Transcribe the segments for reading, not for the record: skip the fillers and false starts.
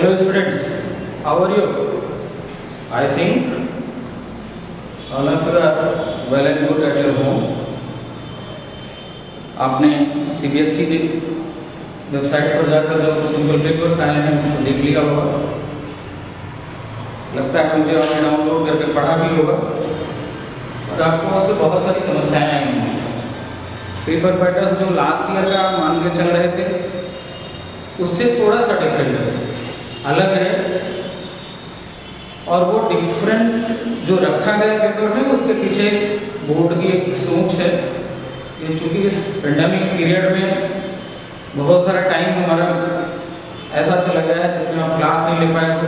Hello students, how are you? I think all of you are well and good at your home. आपने CBSE की website पर जाकर जो simple papers आए हैं उसको देख लिया होगा। लगता है मुझे आपने डाउनलोड करके पढ़ा भी होगा और आपको उसमें बहुत सारी समस्याएं आई हैं। पेपर पैटर्न जो लास्ट ईयर का मान के चल रहे थे उससे थोड़ा सा डिफरेंट है, अलग है, और वो डिफरेंट जो रखा गया पेपर में उसके पीछे बोर्ड की एक सोच है कि चूँकि इस पेंडेमिक पीरियड में बहुत सारा टाइम हमारा ऐसा चला गया है जिसमें आप क्लास नहीं ले पाए हो,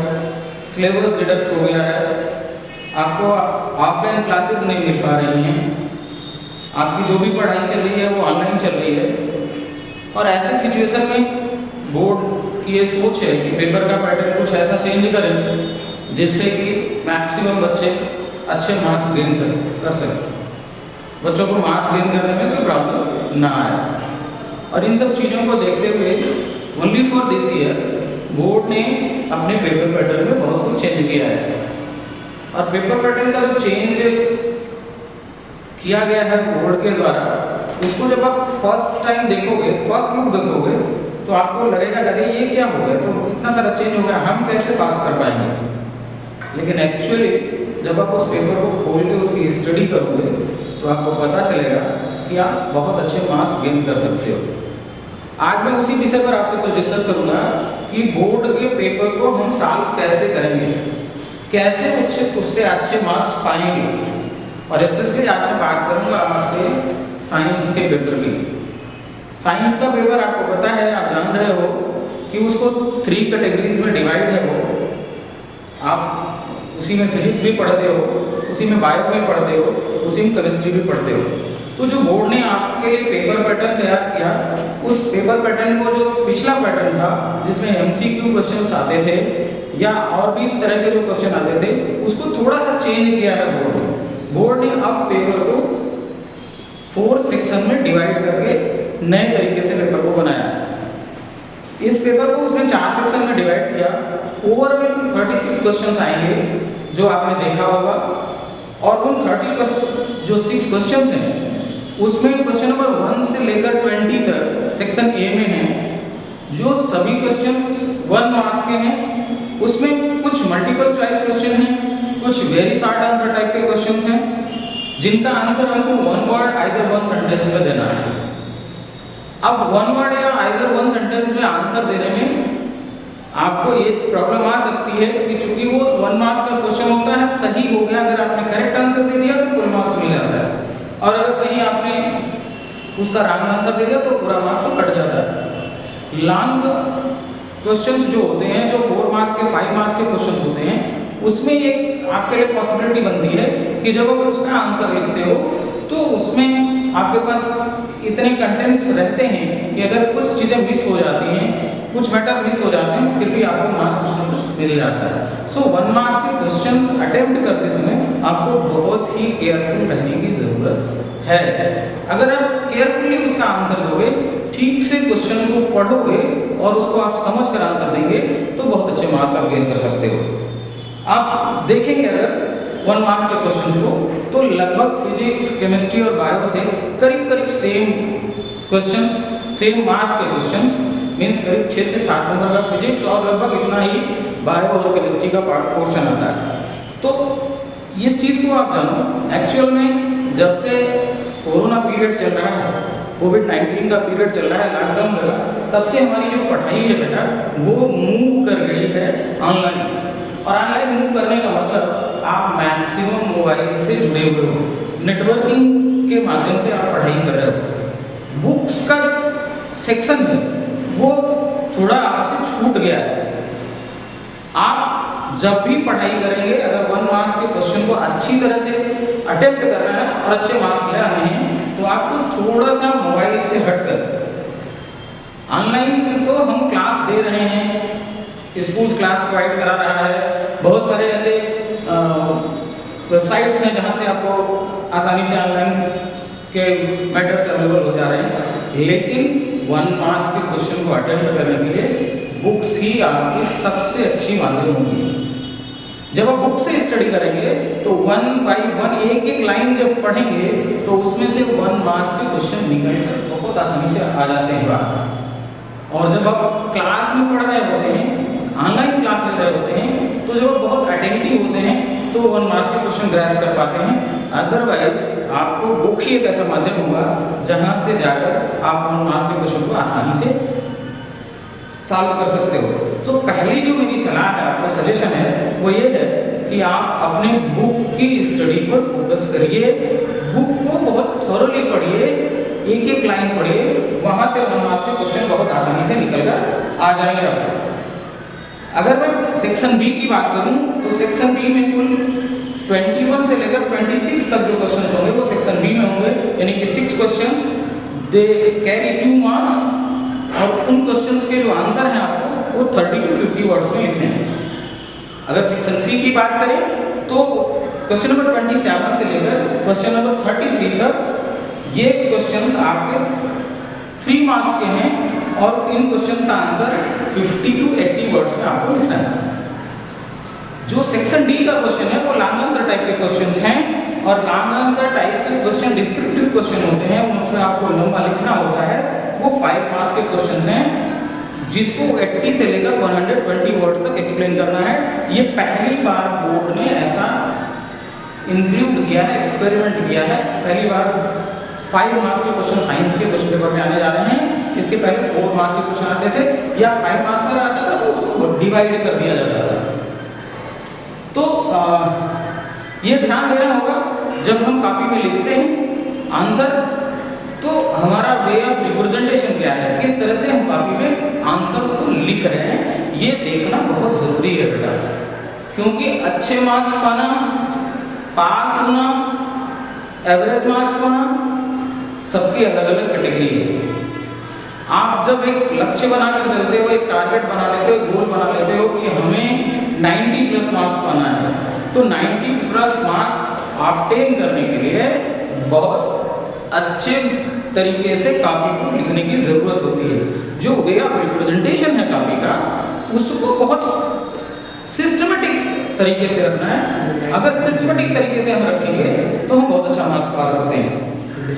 सिलेबस डिडक्ट हो गया है, आपको ऑफलाइन क्लासेस नहीं मिल पा रही हैं, आपकी जो भी पढ़ाई चल रही है वो ऑनलाइन चल रही है। और ऐसे सिचुएशन में बोर्ड की ये सोच है कि पेपर का पैटर्न कुछ ऐसा चेंज करें जिससे कि मैक्सिमम बच्चे अच्छे मार्क्स गेन कर सकें, बच्चों को मार्क्स गेन करने में कोई प्रॉब्लम ना आए। और इन सब चीज़ों को देखते हुए only for this year board ने अपने पेपर पैटर्न में बहुत कुछ चेंज किया है। और पेपर पैटर्न का जो चेंज किया गया है बोर्ड के द्वारा, उसको जब आप फर्स्ट टाइम देखोगे, फर्स्ट लुक देखोगे, तो आपको लगेगा अरे ये क्या हो गया, तो इतना सारा चेंज हो गया, हम कैसे पास कर पाएंगे। लेकिन एक्चुअली जब आप उस पेपर को खोल के उसकी स्टडी करोगे तो आपको पता चलेगा कि आप बहुत अच्छे मार्क्स गेन कर सकते हो। आज मैं उसी विषय पर आपसे कुछ डिस्कस करूंगा कि बोर्ड के पेपर को हम सॉल्व कैसे करेंगे, कैसे उससे अच्छे मार्क्स पाएंगे। और स्पेशली आज मैं बात करूंगा आपसे साइंस के पेपर की। साइंस का पेपर आपको पता है, आप जान रहे हो कि उसको 3 कैटेगरीज में डिवाइड है। वो आप उसी में फिजिक्स भी पढ़ते हो, उसी में बायो भी पढ़ते हो, उसी में केमिस्ट्री भी पढ़ते हो। तो जो बोर्ड ने आपके लिए पेपर पैटर्न तैयार किया, उस पेपर पैटर्न को जो पिछला पैटर्न था जिसमें MCQ क्वेश्चंस आते थे या और भी तरह के जो क्वेश्चन आते थे, उसको थोड़ा सा चेंज किया है बोर्ड ने। बोर्ड ने अब पेपर को 4 सेक्शन में डिवाइड करके नए तरीके से पेपर को बनाया। इस पेपर को उसने 4 सेक्शन में डिवाइड किया। ओवरऑल 36 क्वेश्चंस आएंगे जो आपने देखा होगा, और उन 6 क्वेश्चंस हैं उसमें क्वेश्चन नंबर 1 से लेकर 20 तक सेक्शन ए में हैं, जो सभी क्वेश्चंस 1 मार्क्स के हैं। उसमें कुछ मल्टीपल चॉइस क्वेश्चन हैं, कुछ वेरी शॉर्ट आंसर टाइप के क्वेश्चंस हैं जिनका आंसर हमको 1 वर्ड आइदर 1 सेंटेंस में देना है। अब 1 वर्ड या आइदर 1 सेंटेंस में आंसर देने में आपको ये प्रॉब्लम आ सकती है कि चूंकि वो 1 मार्क्स का क्वेश्चन होता है, सही हो गया अगर आपने करेक्ट आंसर दे दिया तो फुल मार्क्स मिल जाता है, और अगर कहीं आपने उसका रॉन्ग आंसर दे दिया तो पूरा मार्क्स कट जाता है। लॉन्ग क्वेश्चंस जो होते हैं, जो 4 मार्क्स के 5 मार्क्स के क्वेश्चंस होते हैं, उसमें एक आपके लिए पॉसिबिलिटी बनती है कि जब आप उसका आंसर लिखते हो तो उसमें आपके पास इतने कंटेंट्स रहते हैं कि अगर कुछ चीज़ें मिस हो जाती हैं, कुछ मैटर मिस हो जाते हैं, फिर भी आपको मार्क्स कुछ ना कुछ मिल जाता है। सो 1 मार्क्स के क्वेश्चंस अटेम्प्ट करते समय आपको बहुत ही केयरफुल रहने की ज़रूरत है। अगर आप केयरफुली उसका आंसर दोगे, ठीक से क्वेश्चन को पढ़ोगे और उसको आप समझ कर आंसर देंगे तो बहुत अच्छे मार्क्स आप गेन कर सकते हो। आप देखेंगे अगर 1 मार्क्स के क्वेश्चंस को, तो लगभग फिजिक्स, केमिस्ट्री और बायो से करीब करीब सेम क्वेश्चंस, सेम मार्क्स के क्वेश्चंस, मीन्स करीब 6 से 7 नंबर का फिजिक्स और लगभग इतना ही बायो और केमिस्ट्री का पोर्शन आता है। तो इस चीज़ को आप जानो, एक्चुअल में जब से कोरोना पीरियड चल रहा है, कोविड-19 का पीरियड चल रहा है, लॉकडाउन लगा, तब से हमारी जो पढ़ाई है बेटा वो मूव कर गई है ऑनलाइन। और ऑनलाइन मूव करने का मतलब आप मैक्सिमम मोबाइल से जुड़े हुए हो, नेटवर्किंग के माध्यम से आप पढ़ाई कर रहे हो। बुक्स का जो सेक्शन है वो थोड़ा आपसे छूट गया है। आप जब भी पढ़ाई करेंगे, अगर 1 मार्क्स के क्वेश्चन को अच्छी तरह से अटेम्प्ट करना है और अच्छे मार्क्स लाने हैं, तो आपको थोड़ा सा मोबाइल से हटकर, ऑनलाइन तो हम क्लास दे रहे हैं, स्कूल्स क्लास प्रोवाइड करा रहा है, बहुत सारे ऐसे वेबसाइट्स हैं जहाँ से आपको आसानी से ऑनलाइन के मैटर्स अवेलेबल हो जा रहे हैं, लेकिन 1 मार्क्स के क्वेश्चन को अटेम्प्ट करने के लिए बुक्स ही आपकी सबसे अच्छी माध्यम होगी। जब आप बुक से स्टडी करेंगे तो 1 बाई 1 एक एक लाइन जब पढ़ेंगे तो उसमें से 1 मार्क्स के क्वेश्चन निकल कर बहुत आसानी से आ जाते हैं बाहर। और जब आप क्लास में पढ़ रहे होते हैं, ऑनलाइन क्लास ले रहे होते हैं, तो जब आप बहुत अटेंटिव होते हैं तो 1 मार्क्स के क्वेश्चन ग्रैस्प कर पाते हैं। अदरवाइज आपको बुक ही एक ऐसा माध्यम होगा जहाँ से जाकर आप 1 मार्क्स के क्वेश्चन को आसानी से सॉल्व कर सकते हो। तो पहली जो मेरी सलाह है, आपको सजेशन है, वो ये है कि आप अपने बुक की स्टडी पर फोकस करिए। बुक को बहुत थॉरोली पढ़िए, एक एक लाइन पढ़िए, वहाँ से 1 मार्क्स के क्वेश्चन बहुत आसानी से निकल कर आ जाएंगे आपको। अगर मैं सेक्शन बी की बात करूँ तो सेक्शन बी में कुल 21 से लेकर 26 तक जो क्वेश्चन होंगे वो सेक्शन बी में होंगे, यानी कि 6 क्वेश्चन दे कैरी 2 मार्क्स। और उन क्वेश्चंस के जो आंसर हैं आपको वो 30 to 50 वर्ड्स में लिखने हैं। अगर सेक्शन सी की बात करें तो क्वेश्चन नंबर 27 से लेकर क्वेश्चन नंबर 33 तक ये क्वेश्चंस आपके 3 मार्क्स के हैं और इन क्वेश्चंस का आंसर 50 to 80 वर्ड्स में आपको लिखना है। जो सेक्शन डी का क्वेश्चन है वो लॉन्ग आंसर टाइप के क्वेश्चंस हैं और लॉन्ग आंसर टाइप के क्वेश्चन डिस्क्रिप्टिव क्वेश्चन होते हैं, उनमें आपको लंबा लिखना होता है। वो 5 मार्क्स के क्वेश्चंस हैं जिसको 80 से लेकर 120 वर्ड्स तक एक्सप्लेन करना है। ये पहली बार बोर्ड ने ऐसा इंक्लूड किया है, एक्सपेरिमेंट किया है। पहली बार 5 मार्क्स के क्वेश्चन साइंस के क्वेश्चन पेपर में आने जा रहे हैं। इसके पहले 4 मार्क्स के क्वेश्चन आते थे या 5 मार्क्स का आता था तो उसको डिवाइड कर दिया जाता था। तो ये ध्यान देना होगा जब हम कॉपी में लिखते हैं आंसर, तो हमारा वे ऑफ रिप्रेजेंटेशन क्या है, किस तरह से हम कॉपी में आंसर्स को लिख रहे हैं, ये देखना बहुत ज़रूरी है बेटा। क्योंकि अच्छे मार्क्स पाना, पास होना, एवरेज मार्क्स पाना, सबकी अलग अलग कैटेगरी है। आप जब एक लक्ष्य बनाकर चलते हो, एक टारगेट बना लेते हो, गोल बना लेते हो कि हमें 90 प्लस मार्क्स पाना है, तो 90 प्लस मार्क्स ऑब्टेन करने के लिए बहुत अच्छे तरीके से कॉपी को लिखने की ज़रूरत होती है। जो वे ऑफ रिप्रेजेंटेशन है कॉपी का, उसको बहुत सिस्टमेटिक तरीके से रखना है। अगर सिस्टमेटिक तरीके से हम रखेंगे तो हम बहुत अच्छा मार्क्स पा सकते हैं।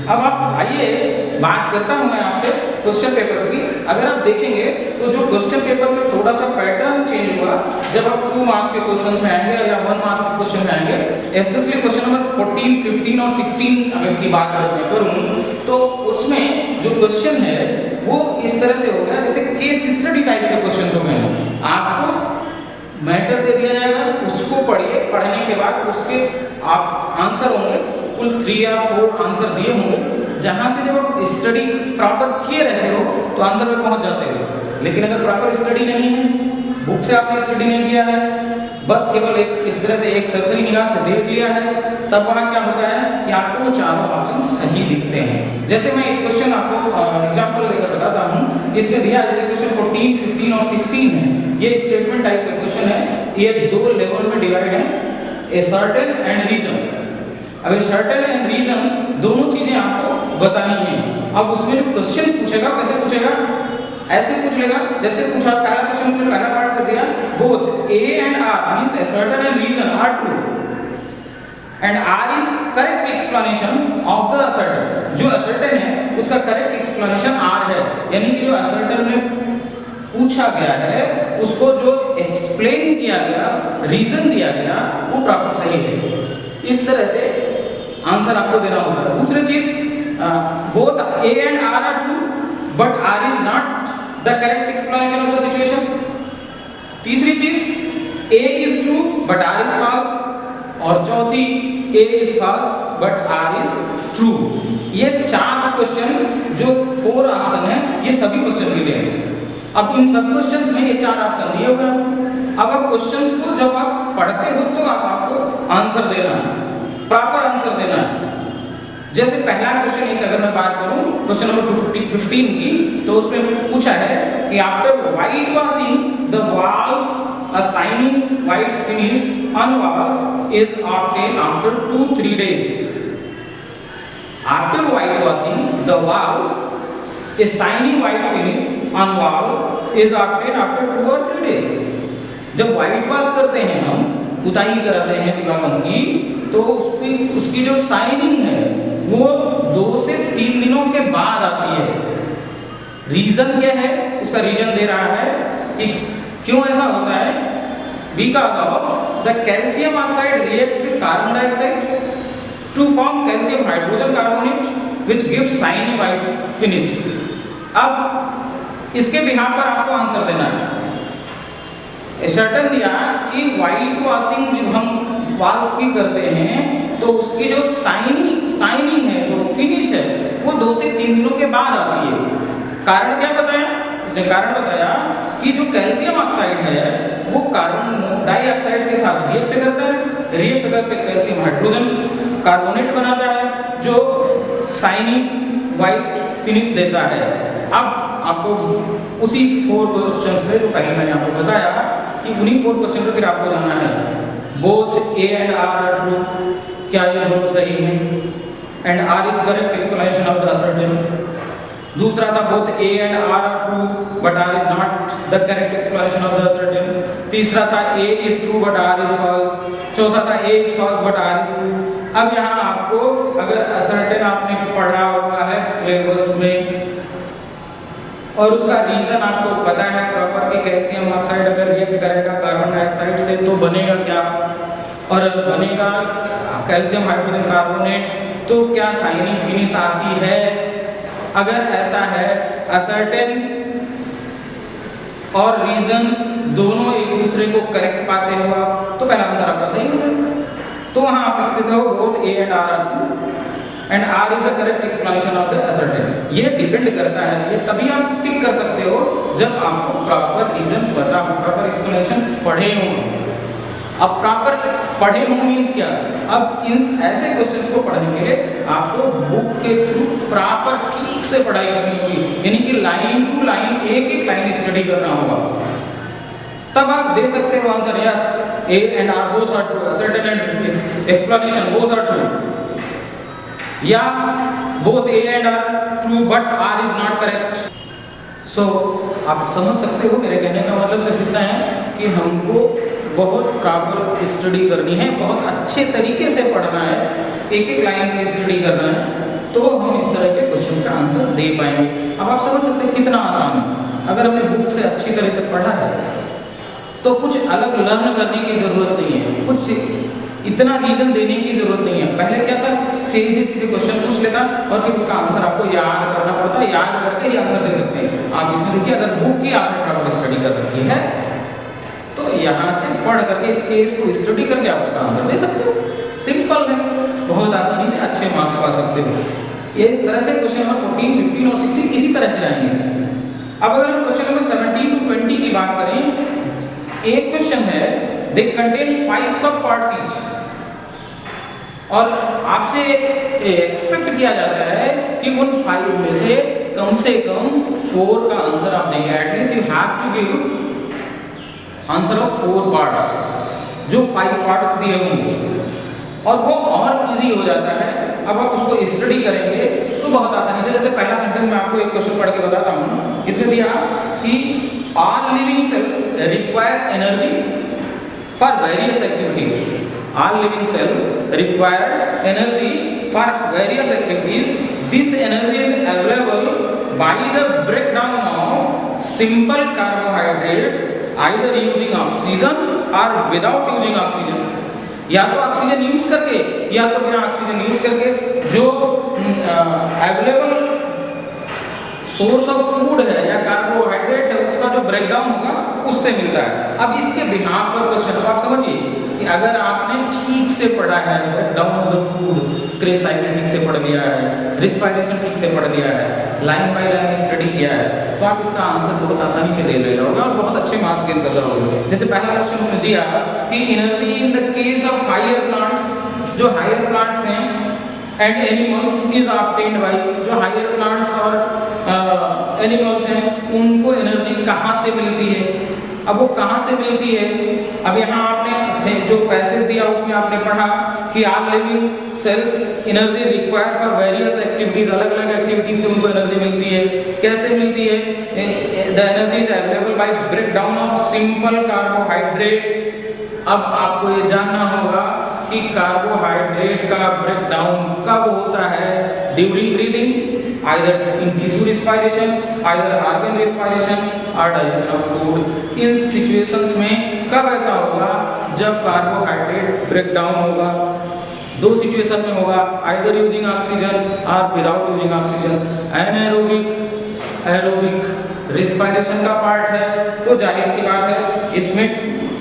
अब आप आइए बात करता हूँ मैं आपसे क्वेश्चन पेपर्स की। अगर आप देखेंगे तो जो क्वेश्चन पेपर में थोड़ा सा पैटर्न चेंज हुआ जब आप 2 मार्क्स के क्वेश्चंस में आएंगे या 1 मार्क्स के क्वेश्चन में आएंगे। स्पेशली क्वेश्चन नंबर 14, 15 और 16 अगर की बात करूँ तो उसमें जो क्वेश्चन है वो इस तरह से हो गया जैसे केस स्टडी टाइप के क्वेश्चन हो गए हैं। आपको मैटर दे दिया जाएगा, उसको पढ़िए, पढ़ने के बाद उसके आप आंसर होंगे, कुल 3 या 4 आंसर दिए होंगे, जहाँ से जब आप स्टडी प्रॉपर किए रहते हो तो आंसर पे पहुँच जाते हो। लेकिन अगर प्रॉपर स्टडी नहीं है, बुक से आपने स्टडी नहीं किया है, बस केवल एक इस तरह से एक सरसरी निगाह से देख लिया है, तब वहाँ क्या होता है कि आपको वो चारों ऑप्शन सही दिखते हैं। जैसे मैं एक क्वेश्चन आपको एग्जाम्पल लेकर बताता हूँ। इसमें दिया जैसे क्वेश्चन 14, 15 और 16 है, ये स्टेटमेंट टाइप का क्वेश्चन है। ये 2 लेवल में डिवाइड है, ए सर्टेन एंड रीजन। अब सर्टेन एंड रीजन दोनों चीजें आपको बतानी है। अब उसमें जो क्वेश्चन पूछेगा कैसे पूछेगा, ऐसे पूछ लेगा जैसे पूछा पहला क्वेश्चन, उसने पहला पार्ट कर दिया, both A and R means assertion and reason are true and R is correct explanation of the assertion. जो असर्टेन है उसका करेक्ट एक्सप्लेनेशन आर है, यानी कि जो असर्टेन में पूछा गया है उसको जो एक्सप्लेन किया गया, रीजन दिया गया, वो प्रॉपर सही है। इस तरह से आंसर आपको देना होगा। दूसरी चीज, both A and R are true but R is not the correct explanation of the situation. तीसरी चीज, A is true but R is false. और चौथी, A is false but R is true. ये 4 क्वेश्चन जो 4 option है, ये सभी question के लिए है। अब इन सब क्वेश्चंस में ये 4 ऑप्शन दिए हुए हैं। अब आप क्वेश्चंस को जब आप पढ़ते हो तो आपको आंसर देना है, प्रॉपर आंसर देना है। जैसे पहला क्वेश्चन एक अगर मैं बात करूं क्वेश्चन नंबर 15 की, तो उसमें पूछा है कि after white washing the walls a shining white finish on walls is obtained after 2-3 days. After whitewashing the walls, a shining white finish on wall is obtained after 2 और 3 days। जब white wash करते हैं हम, पुताई कराते हैं दीवारों की, तो उसकी जो शाइनिंग है वो 2 से 3 दिनों के बाद आती है। रीजन क्या है? उसका रीजन दे रहा है कि क्यों ऐसा होता है। Because of the calcium oxide reacts with carbon dioxide to form calcium hydrogen carbonate which gives shiny white finish. अब इसके बिहाफ पर आपको आंसर देना है। सर्टन दिया कि व्हाइट वॉशिंग जब हम वॉल्स की करते हैं तो उसकी जो शाइनिंग है, जो फिनिश है, वो 2 से 3 दिनों के बाद आती है। कारण क्या बताया? इसने कारण बताया कि जो कैल्शियम ऑक्साइड है वो कार्बन डाइऑक्साइड के साथ रिएक्ट करता है, रिएक्ट करके कैल्शियम हाइड्रोजन कार्बोनेट बनाता है जो शाइनिंग व्हाइट फिनिश देता है। अब आपको उसी 4 क्वेश्चंस पे जो पहले मैंने आपको बताया कि उन्हीं 4 क्वेश्चन पे फिर आपको जाना है। Both A and R are true, क्या ये दोनों सही हैं? And R is correct explanation of the assertion. दूसरा था both A and R are true but R is not the correct explanation of the assertion. तीसरा था A is true but R is false. चौथा था A is false but R is true. अब यहाँ आपको अगर असर्टेन आपने पढ़ा हुआ है सिलेबस में और उसका रीजन आपको पता है प्रॉपर कि कैल्शियम ऑक्साइड अगर रिएक्ट करेगा कार्बन डाइऑक्साइड से तो बनेगा क्या, और बनेगा कैल्शियम हाइड्रोजन कार्बोनेट, तो क्या शाइनिंग फिनिश आती है? अगर ऐसा है, असर्टेन और रीजन दोनों एक दूसरे को करेक्ट पाते हो आप, तो पहला आंसर आपका सही हो जाएगा। तो वहां आप लिख सकते हो both A and R are true and R is the correct explanation of the assertion. ये डिपेंड करता है, ये तभी आप टिक कर सकते हो जब आपको प्रॉपर रीजन पता हो, प्रॉपर एक्सप्लेनेशन पढ़े हो। अब प्रॉपर पढ़े हो मीन्स क्या? अब इन ऐसे क्वेश्चंस को पढ़ने के लिए आपको बुक के थ्रू प्रॉपर ठीक से पढ़ाई करनी होगी, यानी कि लाइन टू लाइन एक एक लाइन स्टडी करना होगा, तब आप दे सकते हो answer yes A and R both are true, assertion and explanation both are true, या both A and R true but R is not correct. So आप समझ सकते हो मेरे कहने का मतलब सिर्फ इतना है कि हमको बहुत प्रॉपर स्टडी करनी है, बहुत अच्छे तरीके से पढ़ना है, एक एक लाइन की स्टडी करना है, तो हम इस तरह के क्वेश्चंस का आंसर दे पाएंगे। अब आप समझ सकते हैं कितना आसान है। अगर हमने बुक से अच्छी तरह से पढ़ा है तो कुछ अलग लर्न करने की ज़रूरत नहीं है, कुछ इतना रीजन देने की ज़रूरत नहीं है। पहले क्या था, सीधे सीधे क्वेश्चन पूछ लेता और फिर उसका आंसर आपको याद करना पड़ता, याद करके ही आंसर दे सकते हैं आप। इसमें देखिए अगर बुक की आपने प्रॉपर स्टडी कर रखी है तो यहाँ से पढ़ करके इस केस को स्टडी करके आप उसका आंसर दे सकते हो। सिंपल है, बहुत आसानी से अच्छे मार्क्स पा सकते हो। ये इस तरह से क्वेश्चन नंबर 14, 15 और 16 इसी तरह से जाएंगे। अब अगर हम क्वेश्चन नंबर 17 to 20 की बात करें, एक क्वेश्चन है दे कंटेन 5 सब पार्ट्स ईच, और आपसे एक्सपेक्ट किया जाता है कि उन 5 में से कम 4 का आंसर आप देंगे। At least you have to give answer of 4 parts, जो 5 पार्ट्स दिए होंगे, और वो और इजी हो जाता है। अब आप उसको स्टडी करेंगे तो बहुत आसानी से, जैसे पहला सेंटेंस मैं आपको एक क्वेश्चन पढ़ के बताता हूँ। इसमें दिया कि all living cells require energy for various activities. All living cells require energy for various activities. This energy is available by the breakdown of simple carbohydrates either using oxygen or without using oxygen, या तो oxygen use करके या तो बिना oxygen use करके, जो available source of food है या कार्बोहाइड्रेट है उसका जो ब्रेकडाउन होगा उससे मिलता है। अब इसके बिहाफ पर क्वेश्चन आप समझिए कि अगर आपने ठीक से पढ़ा है, breakdown of the food, Krebs cycle ठीक से पढ़ लिया है, रिस्पायरेशन ठीक से पढ़ लिया है, लाइन बाय लाइन स्टडी किया है, तो आप इसका आंसर बहुत आसानी से दे रहे होगे और बहुत अच्छे मार्क्स गेन कर रहे होगे। जैसे पहला क्वेश्चन उसने दिया कि energy in the case of higher plants, जो हायर प्लांट्स हैं and animals is obtained by, जो हायर प्लांट्स और एनिमल्स हैं उनको एनर्जी कहाँ से मिलती है, अब वो कहाँ से मिलती है? अब यहाँ आपने जो पैसेज दिया उसमें आपने पढ़ा कि are living cells energy required for various activities, अलग अलग एक्टिविटीज से उनको एनर्जी मिलती है। कैसे मिलती है? The energy is available by break down of simple carbohydrate. अब आपको ये जानना होगा कि कार्बोहाइड्रेट का ब्रेक डाउन कब होता है? During breathing, either in tissue respiration, either organ respiration or digestion of food। In situations में कब ऐसा होगा? जब कार्बोहाइड्रेट ब्रेक डाउन होगा। दो सिचुएशन में होगा, either using oxygen or without using oxygen। Anaerobic, aerobic respiration का पार्ट है, तो जाहिर सी बात है इसमें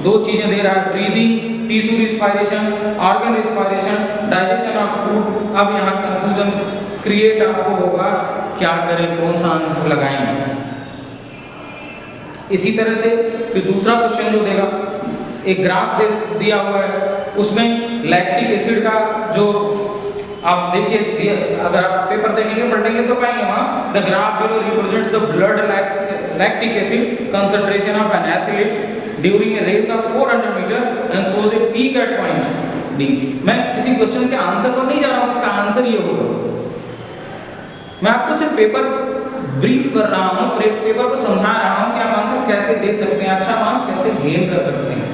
दो चीजें दे रहा है, breathing, tissue respiration, organ respiration, digestion of food. अब यहाँ कंक्लूजन क्रिएट आपको होगा, क्या करें, कौन सा आंसर लगाएं। इसी तरह से फिर दूसरा क्वेश्चन जो देगा, एक ग्राफ दिया हुआ है, उसमें लैक्टिक एसिड का जो आप देखिए, अगर आप पेपर देखेंगे पढ़ेंगे तो पाएंगे वहाँ, the graph below represents the blood lactic acid concentration of an athlete during a race of 400 meter and shows a peak at point D. मैं किसी क्वेश्चन के आंसर पर नहीं जा रहा हूँ, इसका आंसर ये होगा। मैं आपको सिर्फ पेपर ब्रीफ कर रहा हूँ, पेपर को समझा रहा हूँ कि आप आंसर कैसे दे सकते हैं, अच्छा मार्क्स कैसे गेन कर सकते हैं।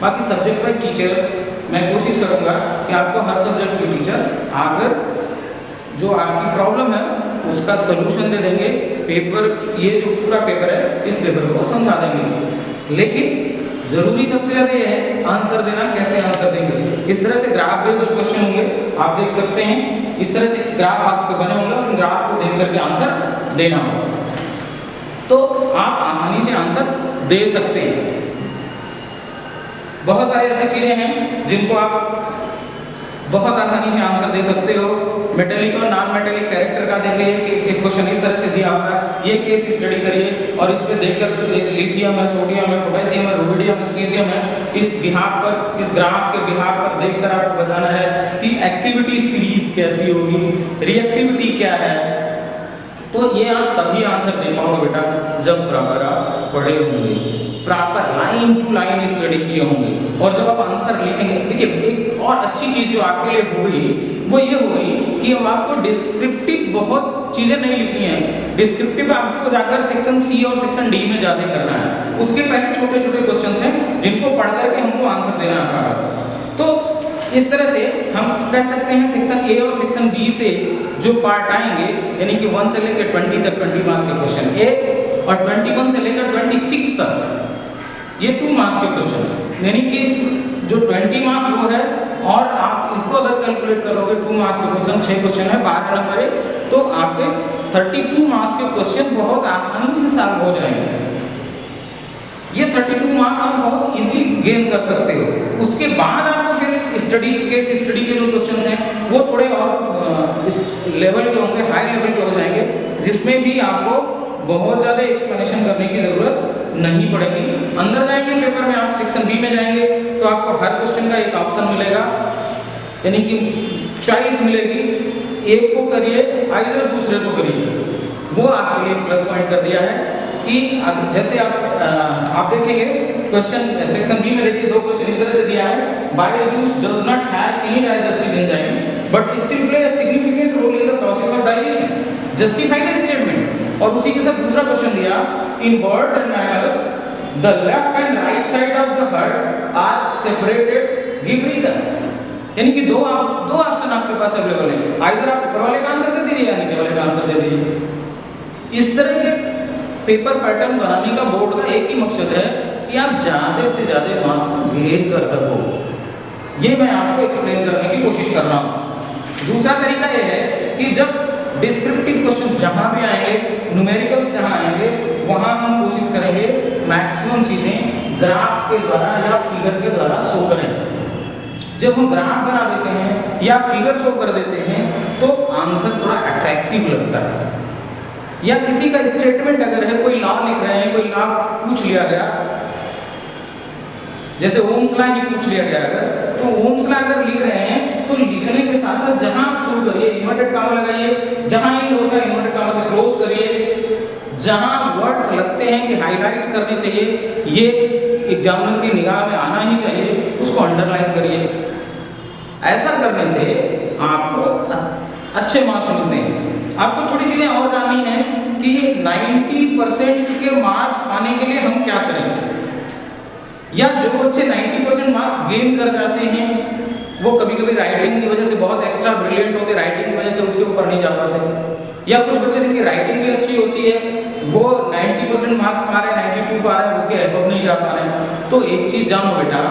बाकी सब्जेक्ट वाइज टीचर्स, मैं कोशिश करूँगा कि आपको हर सब्जेक्ट के टीचर आकर जो आपकी प्रॉब्लम है उसका सोल्यूशन दे देंगे। पेपर, ये जो पूरा पेपर है, इस पेपर को समझा देंगे। लेकिन जरूरी सबसे ज़्यादा ये है आंसर देना, कैसे आंसर देंगे। इस तरह से ग्राफ बेस्ड क्वेश्चन होंगे, आप देख सकते हैं। इस तरह से ग्राफ आपके बने होंगे और ग्राफ को देख करके आंसर देना होगा, तो आप आसानी से आंसर दे सकते हैं। बहुत सारी ऐसी चीज़ें हैं जिनको आप बहुत आसानी से आंसर दे सकते हो। मेटेलिक और नॉन मेटेलिक कैरेक्टर का देखिए कि एक क्वेश्चन इस तरह से दिया हुआ है, ये केस स्टडी करिए और इस पे देखकर लिथियम है, सोडियम है, पोटेशियम है, रुबिडियम है, सीजियम है, इस बिहाफ पर, इस ग्राफ के बिहाफ पर देखकर आपको बताना है कि एक्टिविटी सीरीज कैसी होगी, रिएक्टिविटी क्या है। तो ये आप तभी आंसर दे पाओगे बेटा जब प्रॉपर आप पढ़े होंगे, proper line to line study किए होंगे। और जब आप आंसर लिखेंगे, देखिए एक और अच्छी चीज़ जो आपके लिए होगी वो ये होगी कि हम आपको डिस्क्रिप्टिव बहुत चीज़ें नहीं लिखनी है। डिस्क्रिप्टिव आपको जाकर सेक्शन सी और सेक्शन डी में ज़्यादा करना है। उसके पहले छोटे छोटे क्वेश्चन हैं जिनको पढ़ करके हमको आंसर देना है। तो इस तरह से हम कह सकते हैं सेक्शन ए और सेक्शन बी से जो पार्ट आएंगे, यानी कि 1 से लेकर 20 तक 20 मार्क्स के क्वेश्चन ए, और 21 से लेकर 26 तक ये 2 मार्क्स के क्वेश्चन, यानी कि जो 20 मार्क्स वो है, और आप इसको अगर कैलकुलेट करोगे 2 मार्क्स के क्वेश्चन, 6 क्वेश्चन है, 12 नंबर है, तो आपके 32 मार्क्स के क्वेश्चन बहुत आसानी से सॉल्व हो जाएंगे। ये 32 मार्क्स आप बहुत इजीली गेन कर सकते हो। उसके बाद आपको फिर केस स्टडी के जो क्वेश्चंस हैं वो थोड़े और इस लेवल के होंगे, हाई लेवल के हो जाएंगे, जिसमें भी आपको बहुत ज़्यादा एक्सप्लेनेशन करने की ज़रूरत नहीं पड़ेगी। अंदर जाएंगे पेपर में, आप सेक्शन बी में जाएंगे तो आपको हर क्वेश्चन का एक ऑप्शन मिलेगा, यानी कि चॉइस मिलेगी, एक को करिए आइदर दूसरे को करिए। वो आपके लिए प्लस पॉइंट कर दिया है कि जैसे आप देखेंगे क्वेश्चन सेक्शन बी में देखिए 2 क्वेश्चन इस तरह से दिया है, bile juice does not have any digestive enzyme but still play a significant role in the process of digestion, justify the statement. और उसी के साथ दूसरा क्वेश्चन दिया, in birds and mammals the left and right side of the head are separated, give reason. यानी कि दो option आपके पास अवेलेबल है, आइदर आप ऊपर वाले का आंसर दे दीजिए या नीचे वाले का आंसर दे दीजिए। इस तरह के पेपर पैटर्न बनाने का बोर्ड का एक ही मकसद है कि आप ज़्यादा से ज़्यादा मार्क्स को गेन कर सको। ये मैं आपको एक्सप्लेन करने की कोशिश कर रहा हूँ। दूसरा तरीका ये है कि जब डिस्क्रिप्टिव क्वेश्चन जहाँ भी आएंगे, न्यूमेरिकल्स जहाँ आएंगे, वहाँ हम कोशिश करेंगे मैक्सिमम चीज़ें ग्राफ के द्वारा या फिगर के द्वारा शो करें। जब हम ग्राफ बना देते हैं या फिगर शो कर देते हैं तो आंसर थोड़ा अट्रैक्टिव लगता है। या किसी का स्टेटमेंट अगर है, कोई लॉ लिख रहे हैं, कोई लॉ पूछ लिया गया, जैसे ओम्स लॉ ही पूछ लिया गया अगर, तो ओम्स लॉ अगर लिख रहे हैं तो लिखने के साथ साथ जहां आप शुरू करिए इन्वर्टेड कॉमा लगाइए, जहां एंड होता है इन्वर्टेड कॉमा से क्लोज करिए, जहां वर्ड्स लगते हैं कि हाईलाइट करने चाहिए, ये एग्जामिनर की निगाह में आना ही चाहिए, उसको अंडरलाइन करिए। ऐसा करने से आपको अच्छे मार्क्स मिलते हैं। आपको थोड़ी चीज़ें और जाननी है कि 90% के मार्क्स पाने के लिए हम क्या करें, या जो बच्चे 90% मार्क्स गेन कर जाते हैं वो कभी कभी राइटिंग की वजह से बहुत एक्स्ट्रा ब्रिलियंट होते, राइटिंग की वजह से उसके ऊपर नहीं जा पाते, या कुछ बच्चे जिनकी राइटिंग भी अच्छी होती है वो 90% मार्क्स पा रहे हैं, 92 पा रहे हैं, उसके एबव नहीं जा पा रहे हैं। तो एक चीज़ जानो बेटा,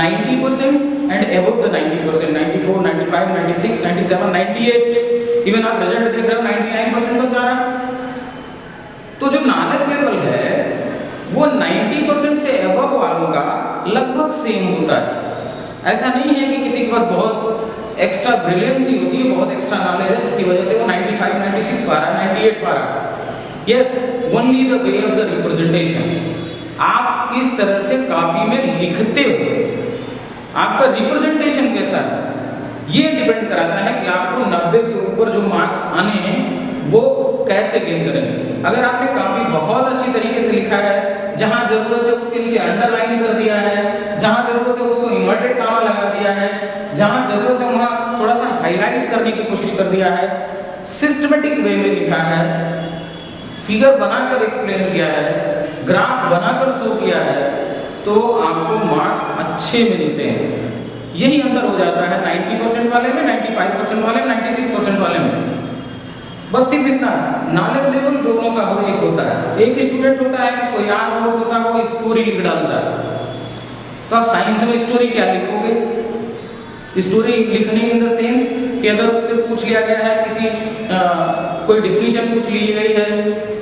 90% एंड एबव द 90%, 94, 95, 96, 97, 98, इवन आप रिजल्ट देख रहे हो 99% तक जा रहा है। तो जो नॉलेज लेवल है वो 90% से एबव वालों का लगभग सेम होता है। ऐसा नहीं है कि किसी के पास बहुत एक्स्ट्रा ब्रिलियंसी होती है, बहुत एक्स्ट्रा नॉलेज है जिसकी वजह से वो 95, 96 पा रहा है, 98 पा रहा है। Yes, only the way of the representation. आप किस तरह से कॉपी में लिखते हो, आपका रिप्रेजेंटेशन कैसा है, ये डिपेंड कराता है कि आपको 90 के ऊपर जो मार्क्स आने हैं वो कैसे गेन करेंगे। अगर आपने कॉपी बहुत अच्छी तरीके से लिखा है, जहां जरूरत है उसके नीचे अंडरलाइन कर दिया है, जहां जरूरत है उसको इन्वर्टेड कॉमा लगा दिया है, जहां जरूरत है वहां थोड़ा सा हाईलाइट करने की कोशिश कर दिया है, सिस्टमेटिक वे में लिखा है, फिगर बनाकर एक्सप्लेन किया है, ग्राफ बनाकर शो किया है, तो आपको मार्क्स अच्छे मिलते हैं। यही अंतर हो जाता है 90% वाले में, 95% वाले में, 96% वाले में। बस सिर्फ इतना, नॉलेज लेवल दोनों का एक होता है। एक स्टूडेंट होता है उसको याद बहुत होता है, वो स्टोरी लिख डालता है। तो आप साइंस में स्टोरी क्या लिखोगे? स्टोरी लिखने इन द सेंस कि अगर उससे पूछ लिया गया है कोई डिफिनीशन पूछ ली गई है,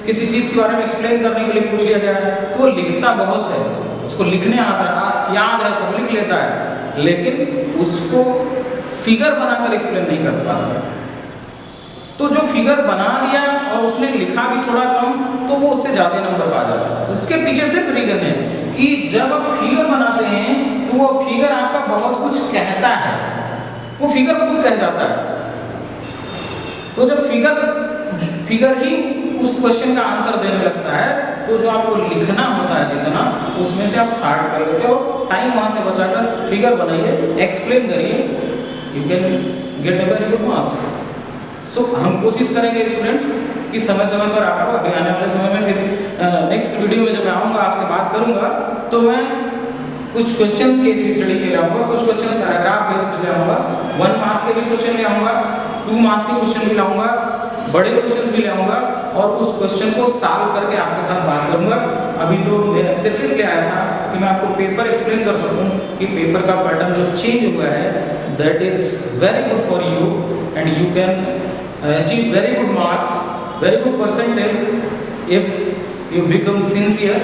किसी चीज़ के बारे में एक्सप्लेन करने के लिए पूछ लिया गया है, तो वो लिखता बहुत है, उसको लिखने आता है, याद है, सब लिख लेता है, लेकिन उसको फिगर बनाकर एक्सप्लेन नहीं कर पाता। तो जो फिगर बना दिया और उसने लिखा भी थोड़ा कम, तो वो उससे ज़्यादा नंबर पा जाता है। उसके पीछे सिर्फ रीजन है कि जब आप फिगर बनाते हैं तो वो फिगर आपका बहुत कुछ कहता है, वो फिगर खुद कह जाता है। तो जब फिगर ही उस क्वेश्चन का आंसर देने लगता है, तो जो आपको लिखना होता है जितना, उसमें से आप शार्ट कर लेते हो, टाइम वहाँ से बचाकर फिगर बनाइए, एक्सप्लेन करिए, you can get a very good marks. So हम कोशिश करेंगे स्टूडेंट्स कि समय समय पर आपको, अभी आने वाले समय में फिर नेक्स्ट वीडियो में जब मैं आऊँगा आपसे बात करूँगा, तो मैं कुछ क्वेश्चंस केस स्टडी के ले आऊँगा, कुछ क्वेश्चन पैराग्राफ बेस्ड पे ले आऊँगा, 1 मार्क्स के भी क्वेश्चन ले आऊँगा, 2 मार्क्स के क्वेश्चन भी लाऊँगा, बड़े क्वेश्चन भी ले आऊँगा और उस क्वेश्चन को सॉल्व करके आपके साथ बात करूँगा। अभी तो मैं सिर्फ इसलिए आया था कि मैं आपको पेपर एक्सप्लेन कर सकूँ कि पेपर का पैटर्न जो चेंज हुआ है, that is very good for you and you can achieve very good marks, very good percentage if you become sincere।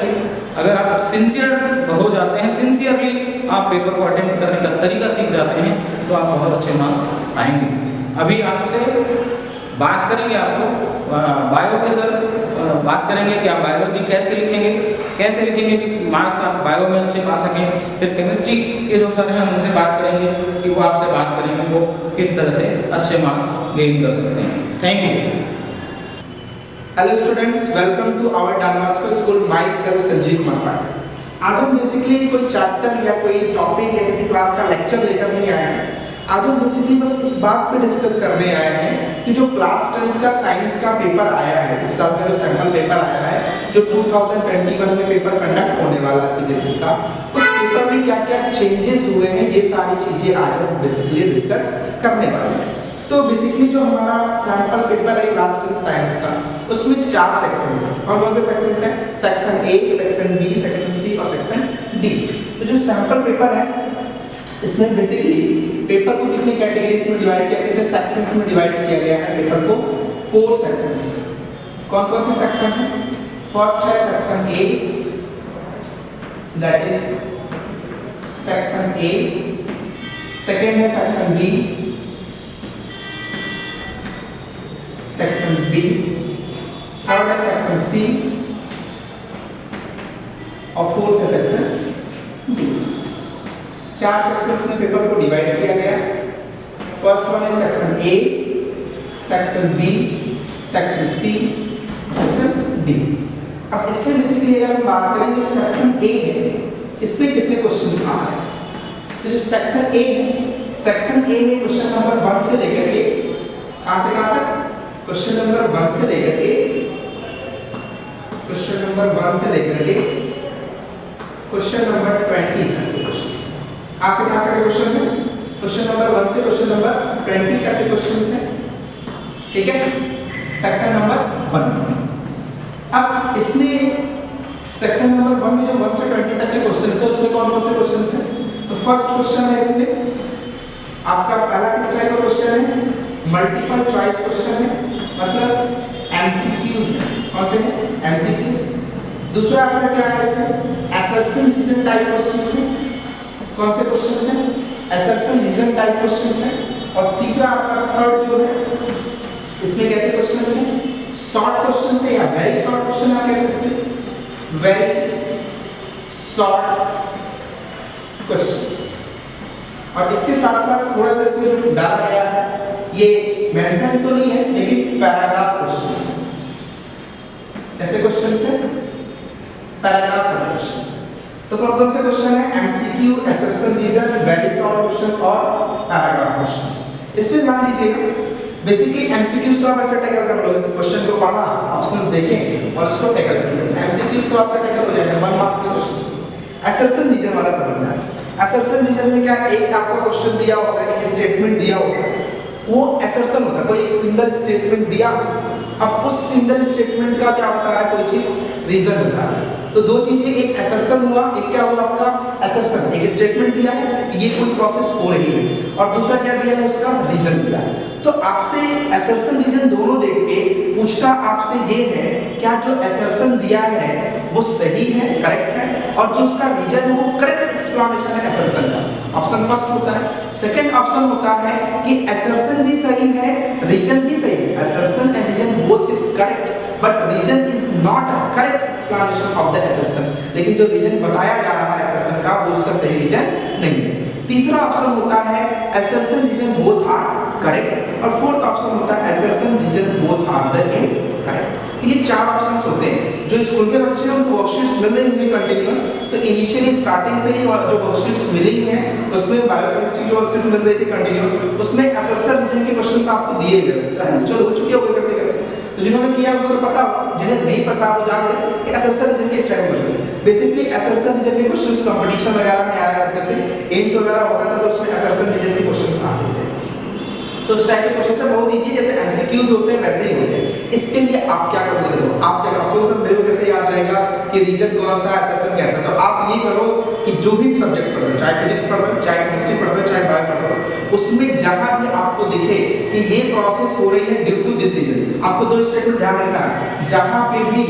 अगर आप सिंसियर हो जाते हैं, सिंसियरली आप पेपर को अटेम्प्ट करने का तरीका सीख जाते हैं, तो आप बहुत अच्छे मार्क्स आएंगे। अभी आपसे बात करेंगे, आपको बायो के सर बात करेंगे कि आप बायोलॉजी कैसे लिखेंगे कि मार्क्स आप बायो में अच्छे पा सकें। फिर केमिस्ट्री के जो सर हैं उनसे बात करेंगे कि वो आपसे बात करेंगे वो किस तरह से अच्छे मार्क्स गेन कर सकते हैं। Thank you. Hello students, welcome to our Don Bosco school. Myself Sanjeev Kumar Patil. आज हम बेसिकली कोई चैप्टर या कोई टॉपिक या किसी क्लास का लेक्चर लेकर नहीं आए हैं। आज हम बेसिकली बस इस बात पे डिस्कस करने आए हैं कि जो क्लास 10 का साइंस का पेपर आया है, इस साल का जो सैंपल पेपर आया है, जो 2021 में पेपर कंडक्ट होने वाला सीबीएसई का, उस पेपर में क्या क्या चेंजेस हुए हैं, ये सारी चीज़ें आज हम बेसिकली डिस्कस करने वाले हैं। तो बेसिकली जो हमारा सैंपल पेपर है क्लास 10 साइंस का, उसमें 4 सेक्शंस हैं। और कौन से सेक्शंस हैं? Section A, section B, section C और सेक्शन डी। तो जो सैंपल पेपर है, इसमें बेसिकली पेपर को कितने कैटेगरीज में डिवाइड किया, कितने सेक्शंस में डिवाइड किया गया है पेपर को? 4 सेक्शंस। कौन कौन से सेक्शन हैं? फर्स्ट है section A, that is section A. Second है section B, section B. Third है सेक्शन सी और फोर्थ है सेक्शन डी। 4 सेक्शंस में पेपर को डिवाइड किया गया। फर्स्ट वन है section A, section B, section C, section D. अब इसमें बेसिकली अगर हम बात करें जो सेक्शन ए है इसमें कितने क्वेश्चंस आ रहे हैं, तो जो सेक्शन ए है, सेक्शन ए में क्वेश्चन नंबर 1 से लेकर के कहां से कहां तक, क्वेश्चन नंबर 1 से लेकर के क्वेश्चन नंबर 1 से लेकर के क्वेश्चन नंबर 20 तक के क्वेश्चंस कहां से कहां तक के क्वेश्चन है, क्वेश्चन नंबर 1 से क्वेश्चन नंबर 20 तक के क्वेश्चंस हैं, ठीक है, सेक्शन नंबर 1। अब इसमें सेक्शन नंबर 1 में जो 1 से 20 तक के क्वेश्चंस है उसमें कौन कौन से क्वेश्चंस हैं, तो फर्स्ट क्वेश्चन है इसमें आपका पहला किस टाइप का क्वेश्चन है, मल्टीपल चॉइस क्वेश्चन है, मतलब एमसीक्यूज है, कौन से हैं एमसीक्यूज। दूसरा आपका क्या है इसमें असर्शन रीजन टाइप क्वेश्चंस है, कौन से क्वेश्चंस हैं असर्शन रीजन टाइप क्वेश्चंस है। और तीसरा आपका थर्ड जो है इसमें कैसे क्वेश्चंस हैं, शॉर्ट क्वेश्चन है या वेरी शॉर्ट क्वेश्चन आप कह सकते हैं, वेरी शॉर्ट क्वेश्चंस। और इसके साथ साथ थोड़ा सा इसमें डाला गया है, ये मेंशन तो नहीं है लेकिन पैराग्राफ क्वेश्चंस है, ऐसे क्वेश्चंस है पैराग्राफ क्वेश्चंस। तो कौन कौन से क्वेश्चन है MCQ, assertion reason, very short question और पैराग्राफ क्वेश्चंस। इसमें ध्यान दीजिएगा बेसिकली एमसीक्यूज तो आप ऐसे टैकल कर लोगे, क्वेश्चन को पढ़ा ऑप्शंस देखें और उसको टैकल कर लोगे, एमसीक्यूज तो आपका टैकल हो जाएगा 1 मार्क्स से क्वेश्चन। असर्शन रीजन वाला समझना है, असर्शन रीजन में क्या एक आपको क्वेश्चन दिया होता है, एक स्टेटमेंट दिया होता है, वो असर्शन होता है, कोई एक सिंगल स्टेटमेंट दिया, अब उस सिंगल स्टेटमेंट का क्या बता रहा है कोई चीज रीजन बता रहा है। तो दो चीजें, एक असर्शन हुआ, एक क्या हुआ आपका असर्शन, एक स्टेटमेंट दिया है कि ये कोई प्रोसेस हो रही है और दूसरा क्या दिया है उसका रीजन दिया है। तो आपसे असर्शन रीजन दोनों देख के पूछता आपसे ये है क्या जो असर्शन दिया है वो सही है, करेक्ट है, और जो उसका रीजन है वो करेक्ट एक्सप्लेनेशन है असर्शन का। ऑप्शन फर्स्ट होता है। सेकंड ऑप्शन होता है कि असर्शन भी सही है, रीजन भी सही है, assertion and reason both is correct but reason is not a correct explanation of the assertion, लेकिन जो रीजन बताया जा रहा है असर्शन का वो उसका सही रीजन नहीं है। तीसरा ऑप्शन होता है assertion reason both are correct, और फोर्थ ऑप्शन होता है assertion reason both are the incorrect. ये चार ऑप्शंस होते हैं। जो स्कूल के बच्चे हैं उनको वर्कशीट्स मिल रही होंगी कंटीन्यूअस, तो इनिशियली स्टार्टिंग से ही जो वर्कशीट्स मिली हैं उसमें बायोकेमिस्ट्री की वर्कशीट मिल रही थी कंटिन्यू, उसमें असर्शन रीजन के क्वेश्चंस आपको दिए गए, चलो हो चुके होंगे करते करते। तो जिन्होंने किया उनको तो पता, जिन्हें नहीं पता वो जान ले कि असर्शन रीजन के style question basically assertion reason के क्वेश्चंस कंपटीशन वगैरह में आया करते थे, एम्स वगैरह होता था तो उसमें असर्शन रीजन के क्वेश्चंस आते थे। तो इस टाइप के क्वेश्चन से बहुत इजी, जैसे एमसीक्यूज होते हैं वैसे ही होते हैं। इसके लिए आप क्या करोगे, देखो आप क्या करोगे, आपको सब मेरे को कैसे याद रहेगा कि रीजन कौन सा है, असर्शन कैसा, तो आप ये करो कि जो भी सब्जेक्ट पढ़ रहे हो, चाहे फिजिक्स पढ़ रहे हो, चाहे केमिस्ट्री पढ़ रहे हो, चाहे बायो पढ़ रहे हो, उसमें जहां भी आपको दिखे कि ये प्रोसेस हो रही है ड्यू टू दिस रीजन, आपको दो स्टेटमेंट ध्यान रखना है, जहां पे भी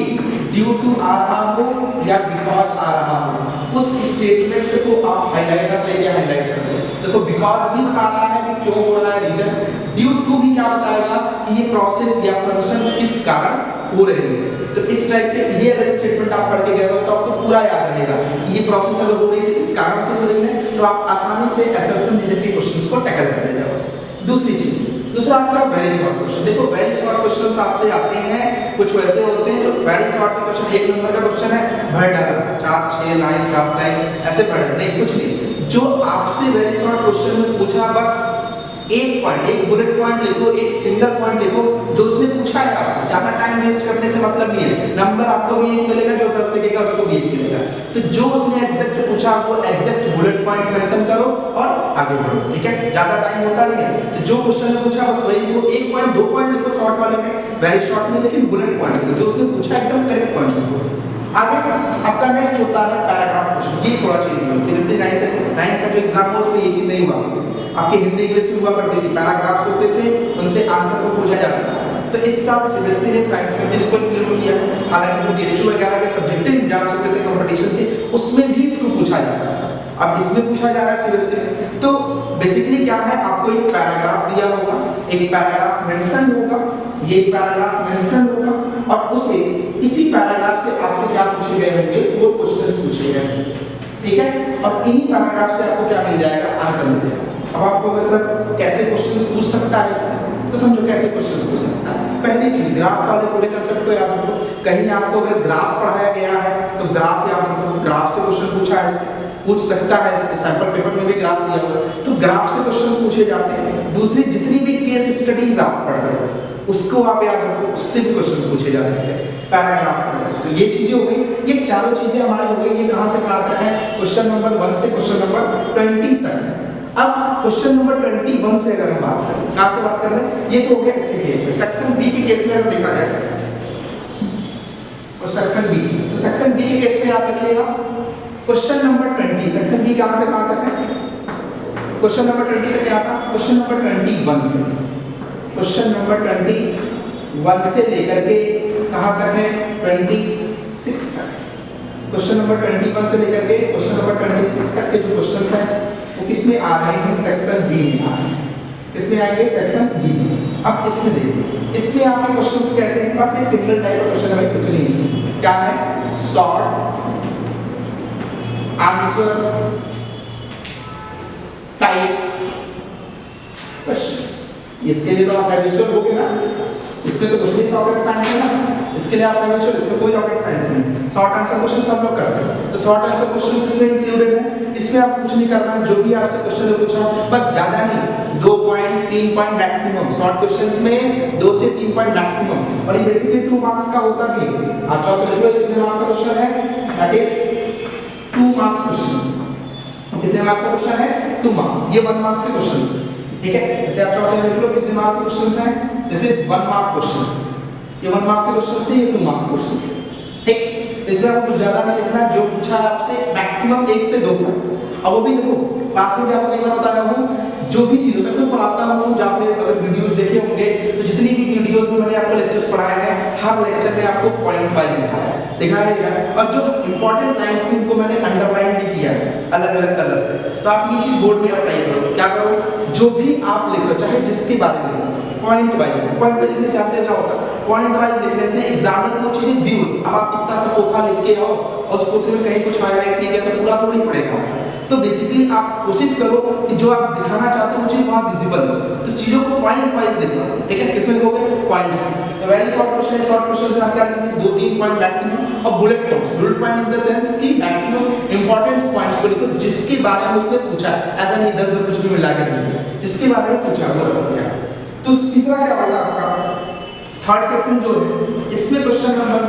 ड्यू टू आ रहा हो या बिकॉज आ रहा हो उस स्टेटमेंट को आप हाईलाइटर लेके हाईलाइट कर दो। देखो बिकॉज भी बता रहा है कि क्यों हो रहा है रीजन, ड्यू टू भी क्या बताएगा कि ये प्रोसेस या फंक्शन किस कारण हो रही है। तो इस टाइप के ये अगर स्टेटमेंट आप पढ़ के गए हो तो आपको पूरा याद रहेगा कि ये प्रोसेस अगर हो रही है तो किस कारण से हो रही है, तो आप आसानी से असर्शन रीजन के क्वेश्चंस को टैकल कर लेंगे। दूसरी चीज, दूसरा आपका वेरी शॉर्ट क्वेश्चन। देखो वेरी शॉर्ट क्वेश्चंस आपसे आते हैं, कुछ वैसे होते हैं जो वेरी शॉर्ट क्वेश्चन, एक नंबर का क्वेश्चन है भर डाला 4-6 लाइन 4 लाइन ऐसे भर, नहीं कुछ नहीं, जो आपसे वेरी शॉर्ट क्वेश्चन में पूछा बस एक पॉइंट, एक बुलेट पॉइंट लिखो, एक सिंगल पॉइंट लिखो जो उसने पूछा है आपसे, ज्यादा टाइम वेस्ट करने से मतलब नहीं है। नंबर आपको भी एक मिलेगा, जो 10 लिखेगा उसको भी एक मिलेगा। तो जो उसने एग्जैक्ट पूछा आपको एग्जैक्ट बुलेट पॉइंट मेंशन करो और आगे बढ़ो, ठीक है, ज्यादा टाइम होता नहीं है। तो जो क्वेश्चन ने पूछा बस वही लिखो, एक पॉइंट 2 पॉइंट लिखो शॉर्ट वाले में, वेरी शॉर्ट में, लेकिन बुलेट पॉइंट लिखो, जो उसने पूछा एकदम करेक्ट पॉइंट्स लिखो। आगे आपका नेक्स्ट होता है पैराग्राफ क्वेश्चन। ये थोड़ा चेंज हुआ, सीरियसली 9th का जो एग्जाम हो उसमें ये चीज नहीं हुआ करती, आपके हिंदी इंग्लिश में हुआ करती थी, पैराग्राफ्स होते थे उनसे आंसर को पूछा जाता था। तो इस साल सीबीएसई ने साइंस में भी इसको इंक्लूड किया, हालांकि जो बीएचयू वगैरह के सब्जेक्टिव एग्जाम्स होते थे कंपटीशन के उसमें भी इसको पूछा जाता था, अब इसमें पूछा जा रहा है सीबीएसई में। तो बेसिकली क्या है, आपको एक पैराग्राफ दिया होगा, एक पैराग्राफ मेंशन होगा, ये पैराग्राफ मेंशन होगा और उसे इसी पैराग्राफ से आपसे क्या पूछे गए होंगे, 4 क्वेश्चंस पूछे गए होंगे, ठीक है, और इन्हीं पैराग्राफ से आपको क्या मिल जाएगा, आंसर मिल जाएगा। अब आपको सर कैसे क्वेश्चंस पूछ सकता है इससे, तो समझो कैसे क्वेश्चन पूछ सकता है। पहली चीज ग्राफ वाले पूरे कंसेप्ट को याद रखो। कहीं आपको अगर ग्राफ पढ़ाया गया है तो ग्राफ याद रखो, ग्राफ से क्वेश्चन पूछा है, पूछ सकता है, सैंपल पेपर में भी ग्राफ दिया हुआ है, तो ग्राफ से क्वेश्चंस पूछे जाते हैं। दूसरी जितनी भी केस स्टडीज आप पढ़ रहे हो उसको आप याद रखो, उससे भी क्वेश्चंस पूछे जा सकते हैं पैराग्राफ में। तो ये चीजें हो गई, ये चारों चीजें हमारी हो गई। ये कहां से कहां तक है? क्वेश्चन नंबर 1 से क्वेश्चन नंबर 20 तक। अब क्वेश्चन नंबर 21 से अगर हम बात करें, कहां से बात कर रहे हैं? ये तो हो गया इसके केस में। सेक्शन बी के केस में अगर देखा जाए तो सेक्शन बी, तो सेक्शन बी के केस में याद रखिएगा क्वेश्चन नंबर 20, सेक्शन बी कहां से कहां तक है? क्वेश्चन नंबर 20 तक क्या था? क्वेश्चन नंबर 21 से, क्वेश्चन नंबर 21 से लेकर के कहां तक है? 26 तक। क्वेश्चन नंबर 21 से लेकर के क्वेश्चन नंबर 26 तक के जो क्वेश्चंस हैं वो किस में आ रहे हैं? सेक्शन बी में आ रहे हैं। किसमें आएंगे? सेक्शन बी में। अब इसमें देखिए, इसमें आपके क्वेश्चंस कैसे हैं? बस एक सिंगल टाइप का क्वेश्चन है भाई, कुछ नहीं है। क्या है? Short answer type questions. इसके लिए तो आप हैबिचुअल होगे ना, इसमें तो कुछ भी रॉकेट साइंस है ना, इसके लिए आप हैबिचुअल, इसमें कोई रॉकेट साइंस नहीं। शॉर्ट आंसर क्वेश्चन सब लोग करते हैं, तो शॉर्ट आंसर क्वेश्चन इसमें इंक्लूडेड है। इसमें आप कुछ नहीं करना है, जो भी आपसे क्वेश्चन पूछा बस ज्यादा नहीं, 2 point 3 point maximum. Short questions में 2 से 3 पॉइंट मैक्सिमम, और ये बेसिकली 2 मार्क्स का होता भी है। आप चाहो तो लिख लो कितने मार्क्स का क्वेश्चन है, दैट इज 2 मार्क्स क्वेश्चन। कितने मार्क्स का क्वेश्चन है? 2 मार्क्स। ये 1 मार्क्स के क्वेश्चंस हैं, ठीक है। जैसे आप चाहो तो लिख लो कितने मार्क्स के क्वेश्चंस हैं, दिस इज 1 मार्क क्वेश्चन। ये 1 मार्क्स के क्वेश्चंस थे, ये 2 मार्क्स क्वेश्चंस थे, ठीक। इसमें आपको कुछ ज्यादा नहीं लिखना, जो पूछा है आपसे मैक्सिमम 1 से 2 पॉइंट। अब वो भी देखो, क्लास में भी आपको एक बार बताया हूं, जो भी चीज़ मैं खुद पढ़ाता हूं, जो आपने अगर वीडियोस देखे होंगे तो जितनी भी वीडियोस में मैंने आपको लेक्चर्स पढ़ाए हैं, हर लेक्चर में आपको पॉइंट वाइज लिखा है, और जो इंपॉर्टेंट लाइंस थी उनको मैंने अंडरलाइन भी किया है अलग अलग कलर से। तो आप ये चीज बोर्ड में अप्लाई करो। क्या करो? जो भी आप लिख रहे हो, चाहे जिसके बारे में लिखो, पॉइंट वाइज लिखने चाहते हो, क्या होता है? पॉइंट वाइज लिखने से एग्जामिनर को चीजें व्यू होती है। अब आप इतना सा पोथा लिख के आओ और उस पोथे में कहीं कुछ हाईलाइट नहीं किया तो पूरा थोड़ी पड़ेगा। तो बेसिकली आप कोशिश करो कि जो आप दिखाना चाहते हो वो चीज वहां विजिबल हो, तो चीजों को पॉइंट वाइज लिखो, ठीक है। किसमें लिखोगे? पॉइंट्स में। तो वेरी शॉर्ट क्वेश्चन है, शॉर्ट क्वेश्चन में आप क्या लिखेंगे? 2-3 पॉइंट मैक्सिमम, और bullet points. Bullet point in the sense कि मैक्सिमम इंपॉर्टेंट पॉइंट्स को लिखो जिसके बारे में उसने पूछा है, ऐसा नहीं इधर उधर कुछ भी मिला के लिखो, जिसके बारे में पूछा वो लिखो। तो तीसरा क्या होगा आपका? थर्ड सेक्शन जो है, इसमें क्वेश्चन नंबर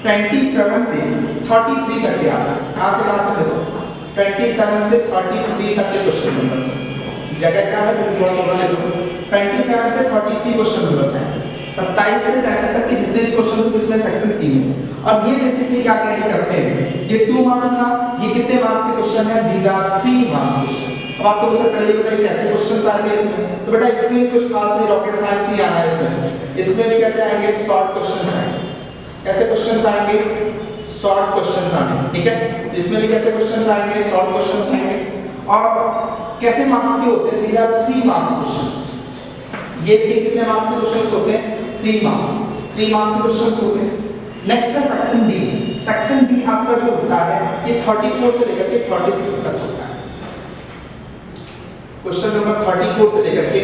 27 से 33 तक के आता है। कहां से कहां तक देखो? 27 से 33 तक के क्वेश्चन नंबर, जगह क्या है तो थोड़ा थोड़ा ले लो। 27 से 33 क्वेश्चन नंबर हैं। 27 से 33 तक के जितने भी क्वेश्चन हैं इसमें सेक्शन सी में, और ये बेसिकली क्या कैरी करते हैं? ये 2 मार्क्स था, ये कितने मार्क्स के क्वेश्चन है? These are 3 marks question. अब आपको उससे पहले बताइए कैसे क्वेश्चंस आएंगे इसमें, तो बेटा इसमें कुछ खास नहीं, रॉकेट साइंस नहीं आना है इसमें भी कैसे आएंगे? शॉर्ट क्वेश्चंस आएंगे। कैसे क्वेश्चंस आएंगे? शॉर्ट क्वेश्चंस आएंगे, ठीक है। इसमें भी कैसे क्वेश्चंस आएंगे? शॉर्ट क्वेश्चंस आएंगे। और कैसे मार्क्स के होते हैं? These are 3 marks questions. ये कितने मार्क्स के क्वेश्चंस होते हैं? 3 मार्क्स के क्वेश्चंस होते हैं। नेक्स्ट है सेक्शन बी। सेक्शन बी आपका जो होता है ये 34 से लेकर के 36 तक होता है। क्वेश्चन नंबर 34 से लेकर के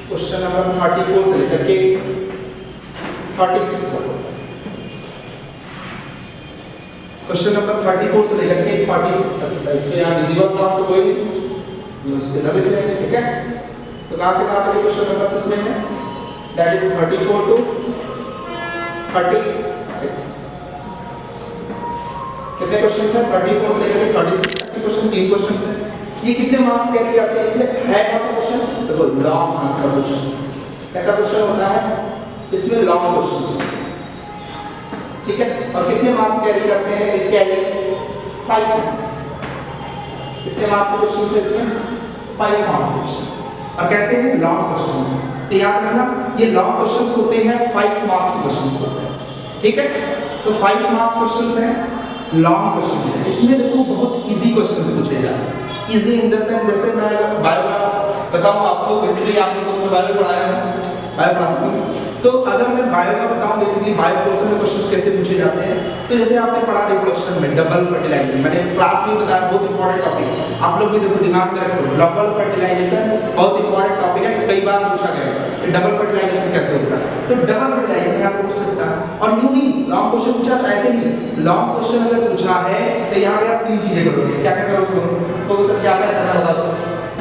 क्वेश्चन नंबर 34 से लेकर के 36 तक होता है। क्वेश्चन नंबर 34 से लेकर के 36 तक होता है। इसके यहाँ विजिबल फॉर्म तो कोई नहीं, उसके नंबर लिख लेंगे, ठीक है। तो कहां से कहां तक क्वेश्चन नंबर इसमें है? That is 34 to 36। कितने क्वेश्चन हैं? 34 से लेकर के 36 तक के क्वेश्चन, 3 क्वेश्चन हैं। ये कितने मार्क्स कैरी करते हैं? इसमें है कौन सा क्वेश्चन? देखो लॉन्ग आंसर क्वेश्चन। कैसा क्वेश्चन होता है? इसमें लॉन्ग क्वेश्चन, ठीक है। और कितने मार्क्स कैरी करते हैं? It carry 5 marks. कितने मार्क्स के क्वेश्चन है इसमें? 5 मार्क्स क्वेश्चन। और कैसे हैं? लॉन्ग क्वेश्चन है। तो याद रखना ये लॉन्ग क्वेश्चंस होते हैं, 5 मार्क्स के क्वेश्चंस होते हैं, ठीक है। तो 5 मार्क्स क्वेश्चंस हैं, लॉन्ग क्वेश्चंस हैं। इसमें देखो बहुत इजी क्वेश्चंस पूछे जाते हैं। इजी इन द सेंस जैसे मैं बायो का बताऊं आपको, बेसिकली आप लोगों को बायो पढ़ाया हूं, बायो पढ़ाता हूं, तो अगर मैं बायो का बताऊं बेसिकली बायो पोर्शन में क्वेश्चंस कैसे पूछे जाते हैं, तो जैसे आपने पढ़ा रिप्रोडक्शन में डबल फर्टिलाइजेशन, मैंने क्लास में बताया बहुत इंपॉर्टेंट टॉपिक है, आप लोग भी देखो दिमाग में रखो। डबल फर्टिलाइजेशन बहुत इंपॉर्टेंट टॉपिक है, बार पूछा गया कि डबल फर्टिलाइजेशन कैसे होता है, तो डबल फर्टिलाइजेशन आपको पूछ सकता है। और यूं नहीं लॉन्ग क्वेश्चन पूछा तो ऐसे नहीं, लॉन्ग क्वेश्चन अगर पूछा है तो यहाँ पे आप तीन चीजें करोगे। क्या क्या करोगे? तो सर क्या क्या करना होगा?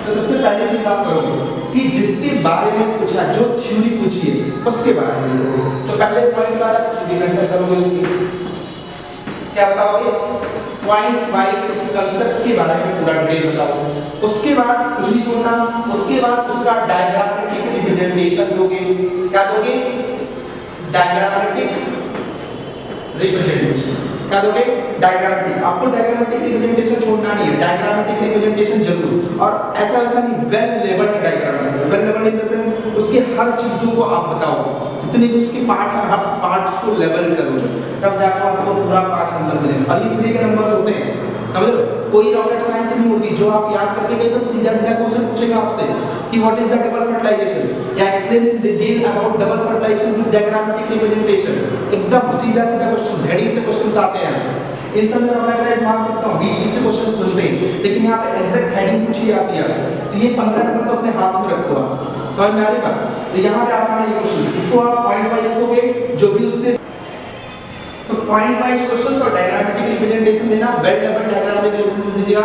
तो सबसे पहली चीज आप करोगे कि जिसके बारे में पूछा, जो थ्योरी पूछी है उसके बारे में लिखोगे। तो पहले पॉइंट वाला थ्योरी मेंशन करोगे, उसकी क्या बताओगे? पॉइंट वाइज उस कांसेप्ट के बारे में पूरा डिटेल बताओगे। उसके बाद कुछ नहीं छोड़ना, उसके बाद उसका डायग्रामेटिक रिप्रेजेंटेशन दोगे। क्या दोगे? Diagrammatic representation. क्या दोगे? डायग्रामेटिक। आपको डायग्रामेटिक रिप्रेजेंटेशन छोड़ना नहीं है, डायग्रामेटिक रिप्रेजेंटेशन जरूर। और ऐसा वैसा नहीं, well labelled diagram, well labelled in the sense उसके हर चीजों को आप बताओगे, जितने भी उसके पार्ट है हर पार्ट्स को लेवल करोगे, तब जाकर आपको पूरा 5 नंबर मिलेगा। और ये फ्री के नंबर्स होते हैं, समझ लो, कोई रॉकेट साइंस नहीं होती जो आप याद करके गए तो सीधा सीधा क्वेश्चन पूछेगा आपसे कि what is the double fertilization या explain in detail about double fertilization with diagrammatic representation. एकदम सीधा सीधा क्वेश्चन, हेडिंग से क्वेश्चंस आते हैं। इन सब में रॉकेट साइंस मान सकता हूं 20 से क्वेश्चंस मिलते हैं, लेकिन यहां पे एग्जैक्ट हेडिंग पूछी जाती है आपसे, तो ये 15 नंबर तो अपने हाथ में रखो आप। समझ में आ रही बात? तो यहां पे आसान है ये क्वेश्चन, इसको आप पॉइंट वाइज लिखोगे, जो भी उससे तो पॉइंट वाइज क्वेश्चंस और डायग्रामेटिक रिप्रेजेंटेशन देना, वेल लेवल डायग्राम देना दीजिएगा,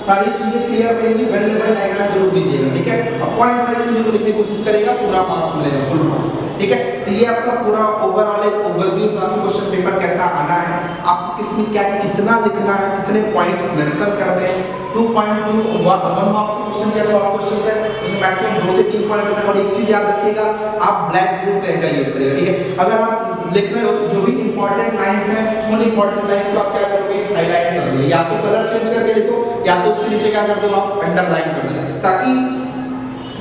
सारी चीजें क्लियर रहेंगी, वेल लेवल डायग्राम जरूर दीजिएगा, ठीक है। अब पॉइंट वाइज चीजों को लिखने की कोशिश करेगा, पूरा मार्क्स मिलेगा, फुल मार्क्स, ठीक है। तो ये आपका पूरा ओवरऑल एक ओवरव्यू था कि क्वेश्चन पेपर कैसा आना है, आपको किसमें क्या कितना लिखना है, कितने पॉइंट्स मेंशन करने हैं। 2.2 1 मार्क्स के क्वेश्चन या शॉर्ट क्वेश्चंस है, उसमें मैक्सिमम 2 से 3 पॉइंट होता है। और एक चीज याद रखिएगा, आप ब्लैक बोर्ड पेन का यूज करिएगा, ठीक है। अगर आप लिख रहे हो तो जो भी इंपॉर्टेंट लाइंस हैं उन इंपॉर्टेंट लाइंस को आप क्या करोगे? हाईलाइट कर लो, या तो कलर चेंज करके लिखो, या तो उसके नीचे क्या कर दो आप अंडरलाइन कर दो, ताकि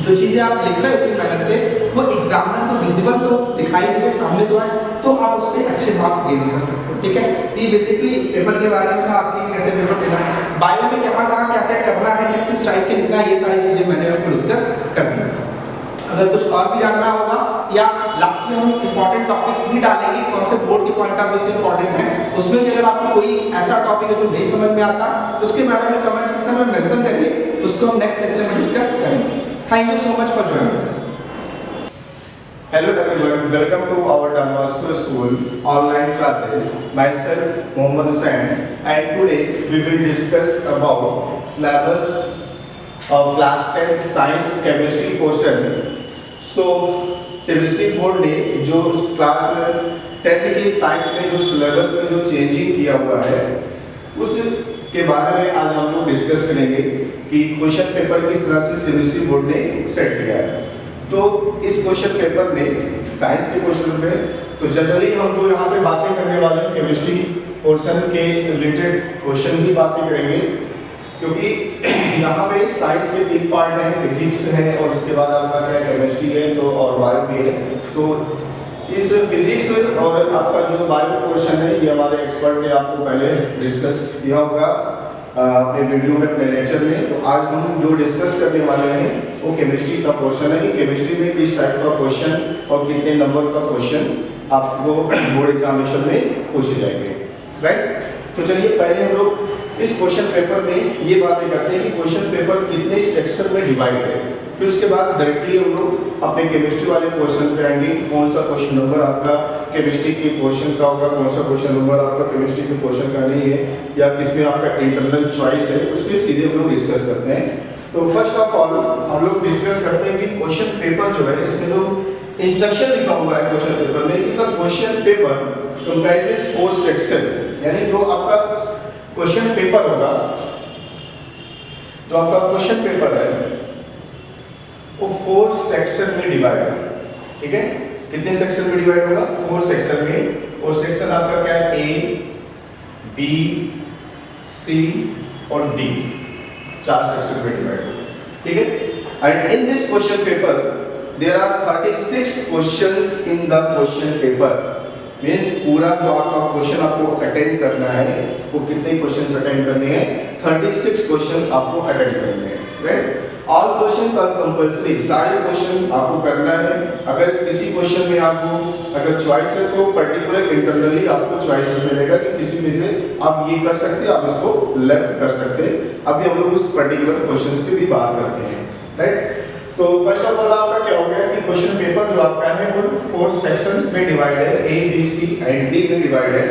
जो चीजें आप लिख रहे हो अपनी मेहनत से वो एग्जामिनर को विजिबल तो दिखाई दे, सामने तो है, तो आप उस पर अच्छे मार्क्स गेन कर सकते हो, ठीक है। ये बेसिकली पेपर के बारे में था, आपकी कैसे पेपर देना है, बायो में कहाँ क्या क्या करना है, किस किस टाइप के लिखना है, ये सारी चीजें मैंने आपको डिस्कस कर दी। अगर कुछ और भी जानना होगा या लास्ट में हम इंपॉर्टेंट टॉपिक्स भी डालेंगे, कौन से बोर्ड के पॉइंट ऑफ व्यू से इंपॉर्टेंट है, उसमें भी अगर आपको कोई ऐसा टॉपिक है जो नहीं समझ में आता तो उसके बारे में कमेंट सेक्शन में मेंशन करिए, उसको हम नेक्स्ट लेक्चर में डिस्कस करेंगे। Thank you so much for joining us. Hello everyone, welcome to our Don Bosco School online classes. Myself Mohammad Hussain, and today we will discuss about syllabus of class 10 science chemistry portion. So CBSE board ने जो class 10th की science में जो syllabus में जो changing किया हुआ है उसके बारे में आज हम लोग डिस्कस करेंगे कि क्वेश्चन पेपर किस तरह से CBSE बोर्ड ने सेट किया है। तो इस क्वेश्चन पेपर में साइंस के क्वेश्चन में तो जनरली हम जो यहाँ पे बातें करने वाले हैं केमिस्ट्री पोर्शन के रिलेटेड क्वेश्चन की बातें करेंगे, क्योंकि यहाँ पे साइंस के 3 पार्ट हैं, फिजिक्स है और उसके बाद आपका क्या केमिस्ट्री है तो और बायो भी है। तो इस फिजिक्स और आपका जो बायो पोर्शन है ये हमारे एक्सपर्ट ने आपको पहले डिस्कस किया होगा अपने वीडियो में, अपने लेक्चर में। तो आज हम जो डिस्कस करने वाले हैं वो केमिस्ट्री का पोर्शन है कि केमिस्ट्री में किस टाइप का क्वेश्चन और कितने नंबर का क्वेश्चन आपको बोर्ड एग्जामिनेशन में पूछे जाएंगे, राइट। तो चलिए पहले हम लोग इस क्वेश्चन पेपर में ये बातें करते हैं कि क्वेश्चन पेपर कितने सेक्शन में डिवाइड है, फिर उसके बाद डायरेक्टली हम लोग अपने केमिस्ट्री वाले क्वेश्चन पे आएंगे कि कौन सा क्वेश्चन नंबर आपका केमिस्ट्री के क्वेश्चन का होगा, कौन सा क्वेश्चन नंबर आपका केमिस्ट्री के क्वेश्चन का नहीं है, या किसमें आपका इंटरनल चॉइस है, उस पर सीधे हम लोग डिस्कस करते हैं। तो फर्स्ट ऑफ ऑल हम लोग डिस्कस करते हैं कि क्वेश्चन पेपर जो है इसमें जो इंस्ट्रक्शन लिखा हुआ है क्वेश्चन पेपर में, कि क्वेश्चन पेपर कंप्राइजेस 4 सेक्शन, यानी जो आपका क्वेश्चन पेपर होगा, जो आपका क्वेश्चन पेपर है वो 4 सेक्शन में डिवाइड होगा, ठीक है। कितने सेक्शन में डिवाइड होगा? 4 सेक्शन में। और सेक्शन आपका क्या है? ए, बी, सी और डी, 4 सेक्शन में डिवाइड होगा, ठीक है। And in this question paper there are 36 questions in the question paper. Means पूरा जो आपका क्वेश्चन आपको अटेंड करना है वो कितने क्वेश्चंस अटेंड करने हैं? 36 क्वेश्चंस आपको अटेंड करने हैं, right. All questions are compulsory, सारे क्वेश्चन आपको करना है। अगर किसी क्वेश्चन में आपको अगर चॉइस है तो पर्टिकुलर इंटरनली आपको चॉइसेस मिलेगा कि किसी में से आप ये कर सकते हैं, आप इसको लेफ्ट कर सकते हैं। अभी हम लोग उस पर्टिकुलर क्वेश्चंस पे भी बात करते हैं, राइट। तो फर्स्ट ऑफ ऑल आपका क्या हो गया कि क्वेश्चन पेपर जो आपका है वो 4 सेक्शंस में डिवाइड है, A, B, C and D में डिवाइड है।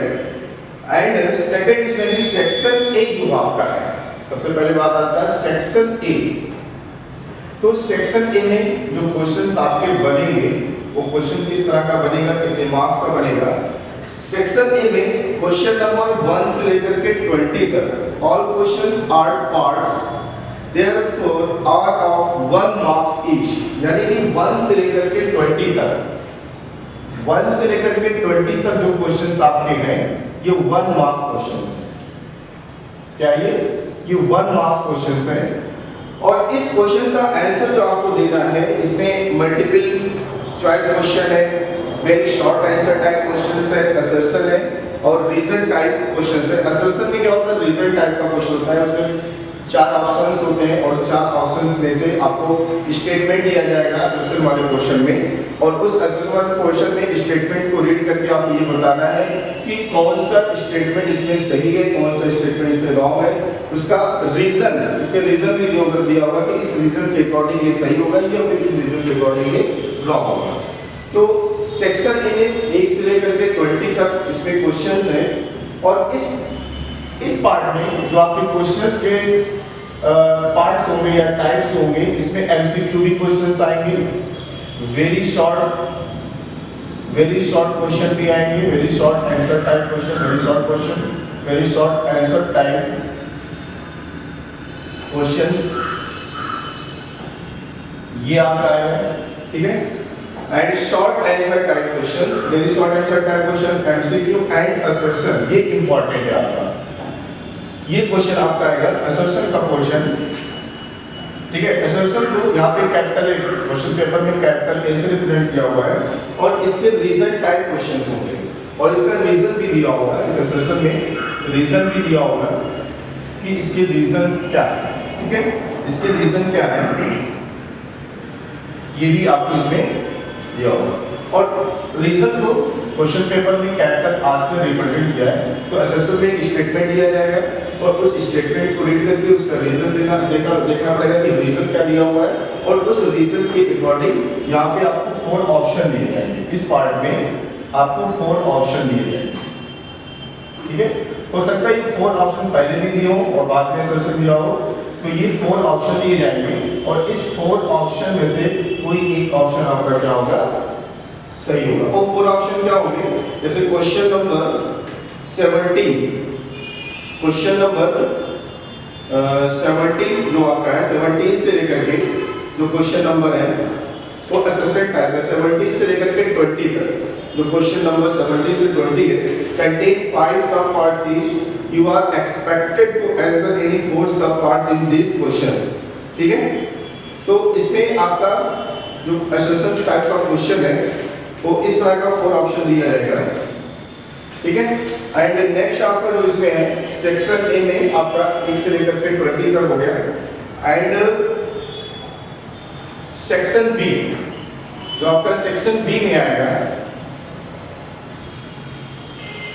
एंड सेकंड इसमें भी सेक्शन A जो आपका है, सबसे पहले बात आता है सेक्शन A। तो सेक्शन A में जो क्वेश्चंस आपके बनेंगे वो क्वेश्चन किस तरह का बनेगा, कितने मार्क्स का बनेगा। सेक्शन A में क्वेश्चन नंबर 1 से लेकर के 20 तक all questions are parts therefore are of 1 marks each, यानी कि 1 से लेकर के 20 तक 1 से लेकर के 20 तक जो क्वेश्चंस आपके हैं ये 1 मार्क क्वेश्चंस हैं। क्या ये 1 मार्क्स क्वेश्चंस हैं। और इस क्वेश्चन का आंसर जो आपको देना है इसमें मल्टीपल चॉइस क्वेश्चन है, very short answer type questions है, असर्शन है और रीजन टाइप क्वेश्चंस है। असर्शन में क्या होता है, रीजन टाइप का क्वेश्चन होता है, उसमें 4 ऑप्शंस होते हैं और 4 ऑप्शंस में से आपको स्टेटमेंट दिया जाएगा असर्शन वाले क्वेश्चन में, और उस असर्शन वाले क्वेश्चन में स्टेटमेंट को रीड करके आपको ये बताना है कि कौन सा स्टेटमेंट इसमें सही है, कौन सा स्टेटमेंट इसमें रॉन्ग है, उसका रीजन, उसके रीजन भी दिया होगा कि इस रीजन के अकॉर्डिंग ये सही होगा या फिर इस रीजन के अकॉर्डिंग ये रॉन्ग होगा। तो सेक्शन ए में 1 से लेकर के 20 तक इसमें क्वेश्चंस हैं और इस पार्ट में जो आपके क्वेश्चंस के पार्ट्स होंगे या टाइप्स होंगे, इसमें एमसीक्यू भी क्वेश्चंस आएंगे, वेरी शॉर्ट क्वेश्चन भी आएंगे, very short answer type question, very short question, very short answer type questions, ये आपका आएगा, ठीक है। And short answer type questions, very short answer type question, MCQ and assertion, ये इंपॉर्टेंट है आपका। ये क्वेश्चन आपका आएगा असर्शन का क्वेश्चन, ठीक है। असर्शन को यहाँ पे कैपिटल ए, क्वेश्चन पेपर में कैपिटल ए से रिप्रेजेंट किया हुआ है और इसके रीजन टाइप क्वेश्चंस होंगे और इसका रीजन भी दिया होगा, इस असर्शन में रीजन भी दिया होगा कि इसके रीजन क्या है, ठीक है, इसके रीजन क्या है ये भी आपको इसमें दिया होगा। और रीजन को क्वेश्चन पेपर में कैपिटल आर से रिप्रेजेंट किया है, तो असर्शन में एक स्टेटमेंट दिया जाएगा और उस स्टेटमेंट को रीड करके उसका रीजन देखना पड़ेगा कि रीजन क्या दिया हुआ है और उस रीजन के अकॉर्डिंग यहाँ पे आपको 4 ऑप्शन दिए जाएंगे। इस पार्ट में आपको 4 ऑप्शन दिए जाएंगे, ठीक है। हो सकता है ये 4 ऑप्शन पहले भी दिए हो और बाद में असर्शन दिया हो, तो ये 4 ऑप्शन दिए जाएंगे और इस 4 ऑप्शन में से कोई एक ऑप्शन आपका क्या होगा, सही होगा। और 4 ऑप्शन क्या होंगे, जैसे क्वेश्चन नंबर 17, क्वेश्चन नंबर 17 जो आपका है 17 से लेकर के जो क्वेश्चन नंबर है वो असर्शन टाइप है। 17 से लेकर के 20 तक जो क्वेश्चन नंबर 17 से 20 है, contain 5 sub parts each, you are expected to answer any 4 sub parts in these questions, ठीक है। तो इसमें आपका जो असर्शन टाइप का क्वेश्चन है वो इस तरह का 4 ऑप्शन दिया जाएगा, ठीक है। एंड नेक्स्ट आपका जो इसमें है सेक्शन ए में आपका 1 से लेकर के 20 तक हो गया। एंड सेक्शन बी, जो आपका सेक्शन बी में आएगा,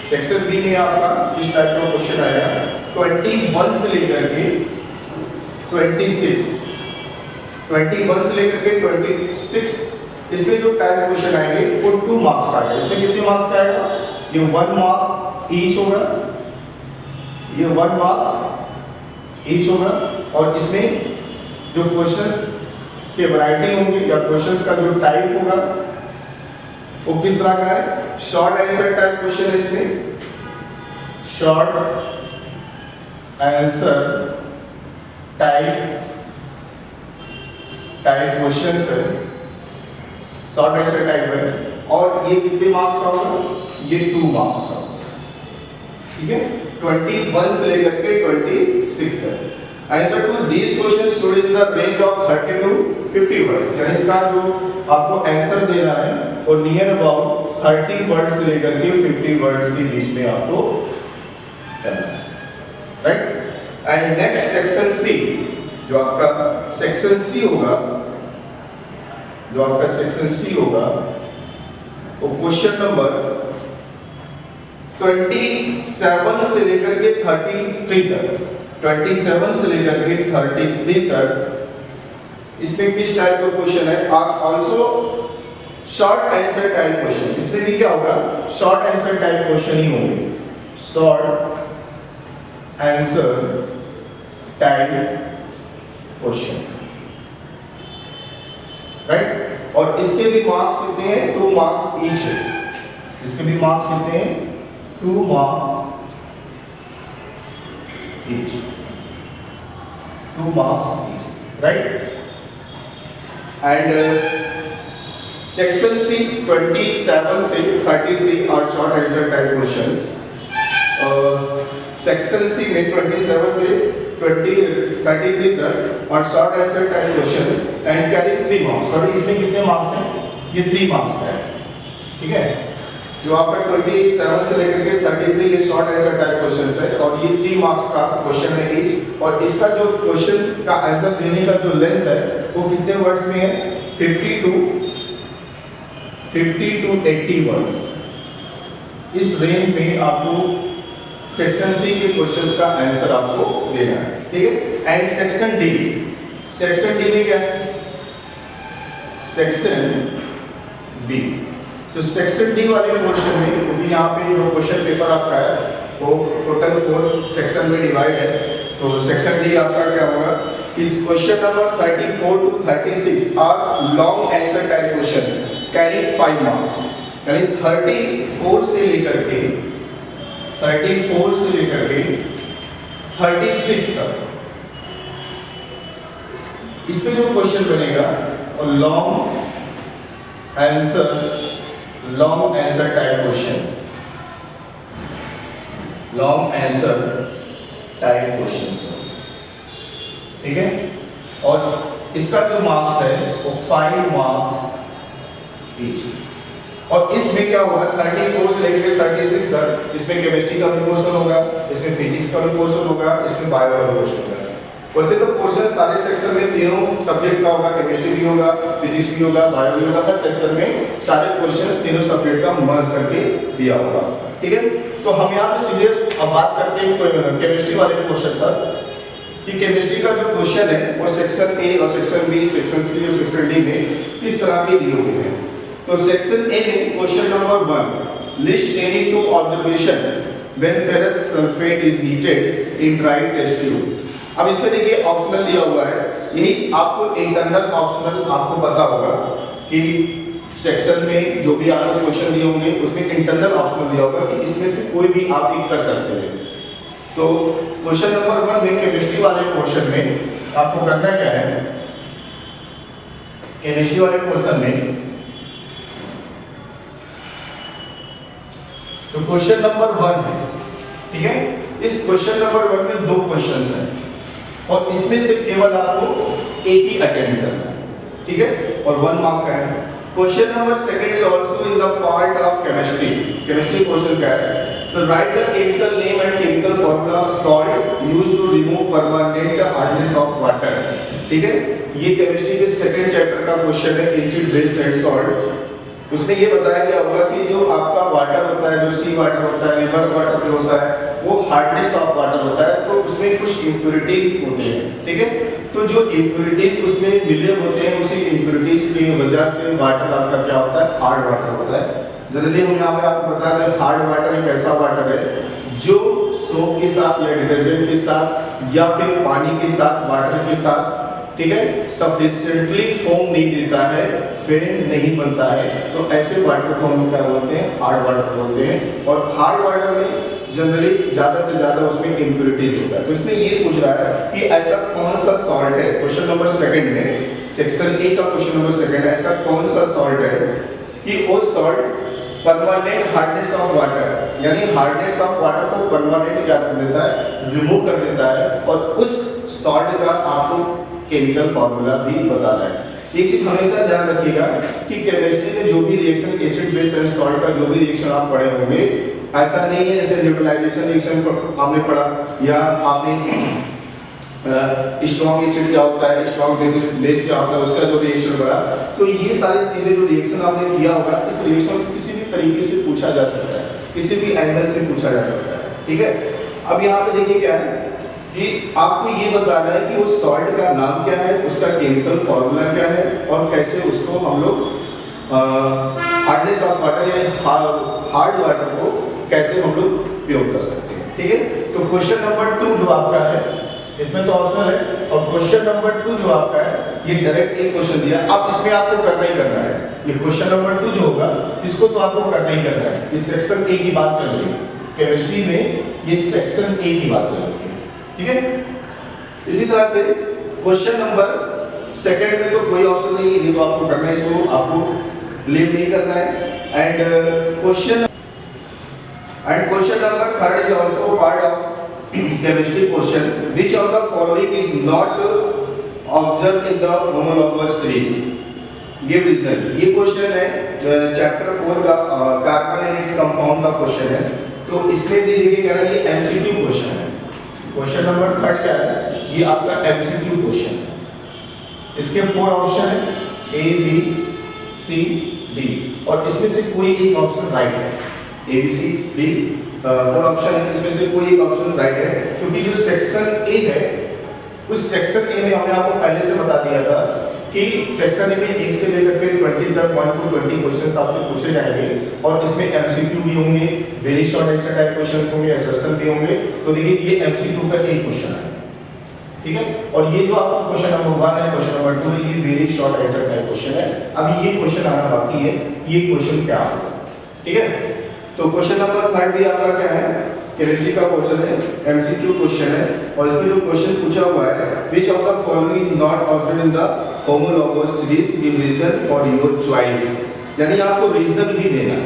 सेक्शन बी में आपका इस टाइप का क्वेश्चन आएगा 21 से लेकर के 26, 21 से लेकर के 26, इसमें जो टाइप क्वेश्चन आएंगे वो 2 मार्क्स आएगा। इसमें कितने मार्क्स आएगा, ये 1 मार्क ईच होगा, ये 1 मार्क ईच होगा। और इसमें जो क्वेश्चंस के वैरायटी होंगे या क्वेश्चंस का जो टाइप होगा वो किस तरह का है, शॉर्ट आंसर टाइप क्वेश्चन, इसमें शॉर्ट आंसर टाइप क्वेश्चंस है, शॉर्ट आंसर टाइप है। और ये कितने मार्क्स का होगा, ये 2 मार्क्स का होगा, ठीक है। 21 से लेकर के 26 तक। Answer to these questions should in the range of 30 to 50 words, यानी इसका जो आपको आंसर देना है और नियर अबाउट 30 वर्ड्स से लेकर के 50 वर्ड्स के बीच में आपको करना है, right. And next section C, जो आपका सेक्शन सी होगा, जो आपका सेक्शन सी होगा वो क्वेश्चन नंबर 27 से लेकर के 33 तक, 27 से लेकर के 33 तक इसमें किस टाइप का क्वेश्चन है, also short answer type question. इसमें भी क्या होगा, शॉर्ट आंसर टाइप क्वेश्चन ही होंगे, short answer type question, right. और इसके भी मार्क्स कितने हैं, 2 मार्क्स ईच है। इसके भी मार्क्स कितने हैं, 2 marks each, 2 marks each, right. And section C 27 से 33 are short answer type questions. सेक्शन सी में 27 से 33 तक और short answer type questions and carry 3 marks. Sorry, इसमें कितने मार्क्स हैं, ये 3 मार्क्स है, ठीक है। जो आपका 27 से लेकर के 33 ये शॉर्ट आंसर टाइप क्वेश्चंस है और ये 3 मार्क्स का क्वेश्चन है ईच। और इसका जो क्वेश्चन का आंसर देने का जो लेंथ है वो कितने वर्ड्स में है, 50 to 80 वर्ड्स। इस रेंज में आपको सेक्शन सी के क्वेश्चंस का आंसर आपको देना है, ठीक है। And section D, section D में क्या है, सेक्शन बी। तो सेक्शन डी वाले पोर्शन में, क्योंकि यहाँ पे जो क्वेश्चन पेपर आपका है वो टोटल 4 सेक्शन में डिवाइड है, तो सेक्शन डी आपका क्या होगा कि question number 34 to 36 are long answer type questions carry 5 marks. यानी 34 से लेकर के 36 तक इसमें जो क्वेश्चन बनेगा और long answer type question, long answer type questions, ठीक है। और इसका जो मार्क्स है वो 5 मार्क्स ईच। और इसमें क्या होगा, 34 से लेकर 36 तक इसमें केमिस्ट्री का भी पोर्शन होगा, इसमें फिजिक्स का भी पोर्शन होगा, इसमें बायो का भी पोर्शन होगा। वैसे तो पोर्शन सारे सेक्शन में तीनों सब्जेक्ट का होगा, केमिस्ट्री भी होगा, फिजिक्स भी होगा, बायो भी होगा। हर सेक्शन में सारे क्वेश्चंस तीनों सब्जेक्ट का मर्ज करके दिया होगा, ठीक है। तो हम यहाँ पे सीधे अब बात करते हैं कोई केमिस्ट्री वाले पोर्शन पर कि केमिस्ट्री का जो क्वेश्चन है वो सेक्शन ए और सेक्शन बी, सेक्शन सी और सेक्शन डी में किस तरह के दिए हुए हैं। तो सेक्शन ए में question number 1, list any 2 observation when ferrous sulphate is heated in dry test tube. अब इसमें देखिए ऑप्शनल दिया हुआ है, यही आपको इंटरनल ऑप्शनल आपको पता होगा कि सेक्शन में जो भी आपको क्वेश्चन दिए होंगे उसमें इंटरनल ऑप्शनल दिया होगा कि इसमें से कोई भी आप एक कर सकते हैं। तो क्वेश्चन नंबर 1 में केमिस्ट्री वाले पोर्शन में आपको करना क्या है, केमिस्ट्री वाले पोर्शन में तो क्वेश्चन नंबर 1 है, ठीक है। इस क्वेश्चन नंबर 1 में 2 क्वेश्चंस हैं और इसमें से केवल आपको एक ही अटेम्प्ट करना है, ठीक है, और 1 मार्क का है। Question number 2 is also in the part of chemistry. Chemistry question क्या है, तो right the chemical name and chemical formula of salt used to remove permanent hardness of water, ठीक है। ये केमिस्ट्री के सेकंड चैप्टर का क्वेश्चन है, acid base and salt. उसमें ये बताया गया होगा कि जो आपका वाटर होता है, जो सी वाटर होता है, रिवर वाटर जो होता है वो हार्डनेस ऑफ वाटर होता है, तो उसमें कुछ इम्प्योरिटीज होते हैं, ठीक है। तो जो इम्प्योरिटीज उसमें मिले होते हैं उसी इम्प्योरिटीज की वजह से वाटर आपका क्या होता है, हार्ड वाटर होता है। जनरली हम यहाँ पे आपको बता दें, हार्ड वाटर एक ऐसा वाटर है जो सोप के साथ या डिटर्जेंट के साथ या फिर पानी के साथ, वाटर के साथ, ठीक है, सफिशिएंटली फोम नहीं देता है, फिल्म नहीं बनता है, तो ऐसे वाटर को हम क्या बोलते हैं, हार्ड वाटर बोलते हैं। और हार्ड वाटर में जनरली ज्यादा से ज्यादा उसमें इम्प्योरिटीज होता है। तो इसमें ये पूछ रहा है कि ऐसा कौन सा सॉल्ट है, क्वेश्चन नंबर 2 में, सेक्शन ए का क्वेश्चन नंबर 2, ऐसा कौन सा सॉल्ट है कि वो salt permanent hardness of water, यानी हार्डनेस ऑफ वाटर को परमानेंट क्या कर देता है, रिमूव कर देता है। और उस सॉल्ट का आपको केमिकल फार्मूला भी बताना है। एक चीज हमेशा ध्यान रखिएगा कि केमिस्ट्री में जो भी reaction, acid base and salt का जो भी रिएक्शन आप पढ़े होंगे, ऐसा नहीं है जैसे न्यूट्रलाइजेशन रिएक्शन आपने पढ़ा या आपने स्ट्रॉन्ग एसिड क्या होता है, स्ट्रॉन्ग एसिड बेस क्या होता है, उसका जो रिएक्शन पढ़ा, तो ये सारी चीजें जो रिएक्शन आपने किया होगा, इस रिएक्शन को किसी भी तरीके से पूछा जा सकता है, किसी भी एंगल से पूछा जा सकता है, ठीक है। अब यहाँ पे देखिए क्या है कि आपको ये बताना है कि उस सॉल्ट का नाम क्या है, उसका केमिकल फॉर्मूला क्या है और कैसे उसको हम लोग हार्डनेस ऑफ वाटर या हार्ड वाटर को कैसे हम लोग उपयोग कर सकते हैं। ठीक है, तो क्वेश्चन नंबर 2 जो आपका है, इसमें तो ऑप्शनल है, और क्वेश्चन नंबर 2 जो आपका है ये डायरेक्ट एक क्वेश्चन दिया, अब इसमें आपको करना ही करना है। ये क्वेश्चन नंबर 2 जो होगा इसको तो आपको करना ही करना है। ये सेक्शन ए की बात चल रही है केमिस्ट्री में, ये सेक्शन ए की बात चल रही है। ठीक है, इसी तरह से क्वेश्चन नंबर सेकंड में तो कोई ऑप्शन नहीं है, ये तो आपको करना है, इसको आपको लीव नहीं करना है। And question number third is also part of chemistry question, which of the following is not observed in the homologous series, give reason। ये क्वेश्चन है चैप्टर 4 का कार्बन एंड इट्स कंपाउंड का क्वेश्चन है, तो इसमें भी देखिएगा ना ये एमसीक्यू क्वेश्चन है। क्वेश्चन नंबर थर्ड क्या है, ये आपका एमसीक्यू क्वेश्चन है। इसके 4 ऑप्शन है, ए बी सी डी, और इसमें से कोई एक ऑप्शन राइट है। A B C D 4 option है, इसमें से कोई एक ऑप्शन राइट है, क्योंकि जो सेक्शन ए है उस सेक्शन ए में हमने आपको पहले से बता दिया था कि सेक्शन ए में 1 से लेकर के 20 तक 1 to 20 क्वेश्चंस आपसे पूछे जाएंगे, और इसमें एमसीक्यू भी होंगे, very short answer type questions होंगे, असर्शन भी होंगे। तो देखिए ये एमसीक्यू का एक क्वेश्चन है, ठीक है, और ये जो आपका क्वेश्चन नंबर 1 है, क्वेश्चन नंबर 2 है, ये very short answer type question है। अभी ये क्वेश्चन आना बाकी है, ये क्वेश्चन क्या होगा। ठीक है, तो क्वेश्चन नंबर 3 भी आपका क्या है, केमिस्ट्री का क्वेश्चन है, एमसीक्यू क्वेश्चन है, और इसमें जो क्वेश्चन पूछा हुआ है, which of the following is not observed in the homologous series, give reason for your choice. यानी आपको रीजन भी देना है।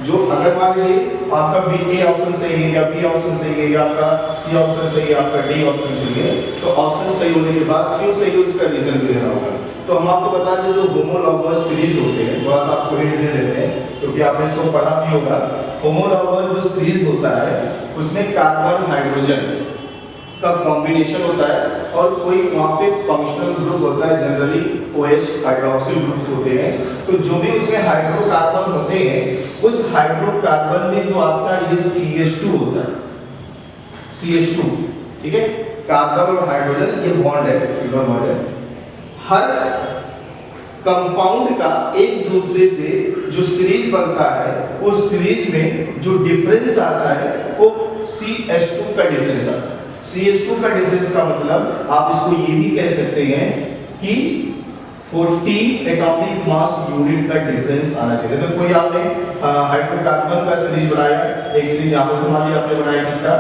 जो अगर मान लीजिए आपका बी ए ऑप्शन सही है, या बी ऑप्शन सही है, या आपका सी ऑप्शन सही है, आपका डी ऑप्शन सही है, तो ऑप्शन सही होने के बाद क्यों सही है उसका रीजन भी देना होगा। तो हम आपको बता दें जो होमोलॉगस सीरीज होते हैं, थोड़ा सा आपको हिंट दे देते हैं क्योंकि आपने इसको पढ़ा भी होगा। होमोलॉगस जो सीरीज होता है उसमें कार्बन हाइड्रोजन का कॉम्बिनेशन होता है, और कोई वहाँ पे फंक्शनल ग्रुप होता है, जनरली OH हाइड्रोक्सिल ग्रुप्स होते हैं। तो जो भी उसमें हाइड्रोकार्बन होते हैं, उस हाइड्रोकार्बन में जो आपका ये CH2 होता है, CH2, ठीक है, कार्बन और हाइड्रोजन ये बॉन्ड है, सिंगल बॉन्ड है। हर कंपाउंड का एक दूसरे से जो सीरीज बनता है, उस सीरीज में जो डिफरेंस आता है वो CH2 का डिफरेंस आता है। CH2 का डिफरेंस का मतलब आप इसको ये भी कह सकते हैं कि 14 एटॉमिक मास यूनिट का डिफरेंस आना चाहिए। तो कोई आपने हाइड्रोकार्बन का सीरीज बनाया, एक सीरीज यहाँ पर मान लिया आपने बनाया किसका,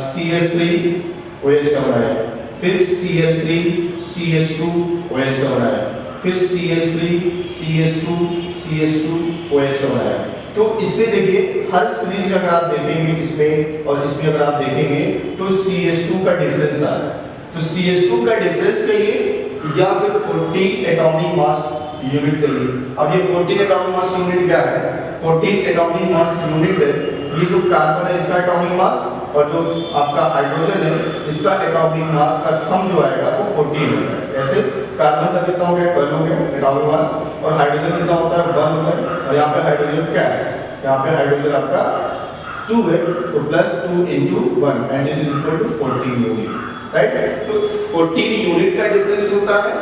CH3OH का बनाया, फिर CH3 CH2 OH का बनाया, फिर CH3 CH2 CH2 OH का बनाया। तो इसमें देखिए हर सीरीज में अगर आप देखेंगे इसमें और इसमें अगर आप देखेंगे तो CH2 का डिफरेंस आ रहा है। तो CH2 का डिफरेंस कहिए या फिर 14 एटॉमिक मास यूनिट कहिए। अब ये 14 एटॉमिक मास यूनिट क्या है, 14 एटॉमिक मास यूनिट है, ये जो कार्बन है इसका एटॉमिक मास, और जो आपका हाइड्रोजन है इसका एटॉमिक मास का सम जो आएगा वो 14 होता है। ऐसे कार्बन का कितना हो गया, 12 हो गया एटॉमिक मास, और हाइड्रोजन कितना होता है, 1 होता है, और यहाँ पे हाइड्रोजन क्या है, यहाँ पे हाइड्रोजन आपका 2 है, तो +2 × 1 and this is equal to 14 unit, right. तो 14 यूनिट का डिफरेंस होता है,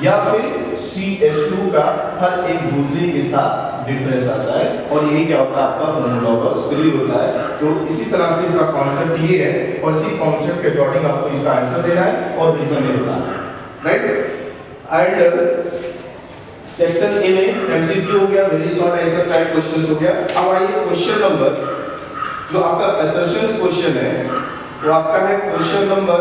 या फिर CH2 का हर एक दूसरे के साथ डिफरेंस आता है, और यही क्या होता है आपका होमोलॉगस सीरीज होता है। तो इसी तरह से इसका कॉन्सेप्ट ये है, और इसी कॉन्सेप्ट के अकॉर्डिंग आपको इसका आंसर देना है और रीजन भी बताना है, राइट। एंड सेक्शन ए में एमसीक्यू हो गया, very short answer type questions हो गया। अब आइए क्वेश्चन नंबर जो आपका असर्शंस क्वेश्चन है वो आपका है क्वेश्चन नंबर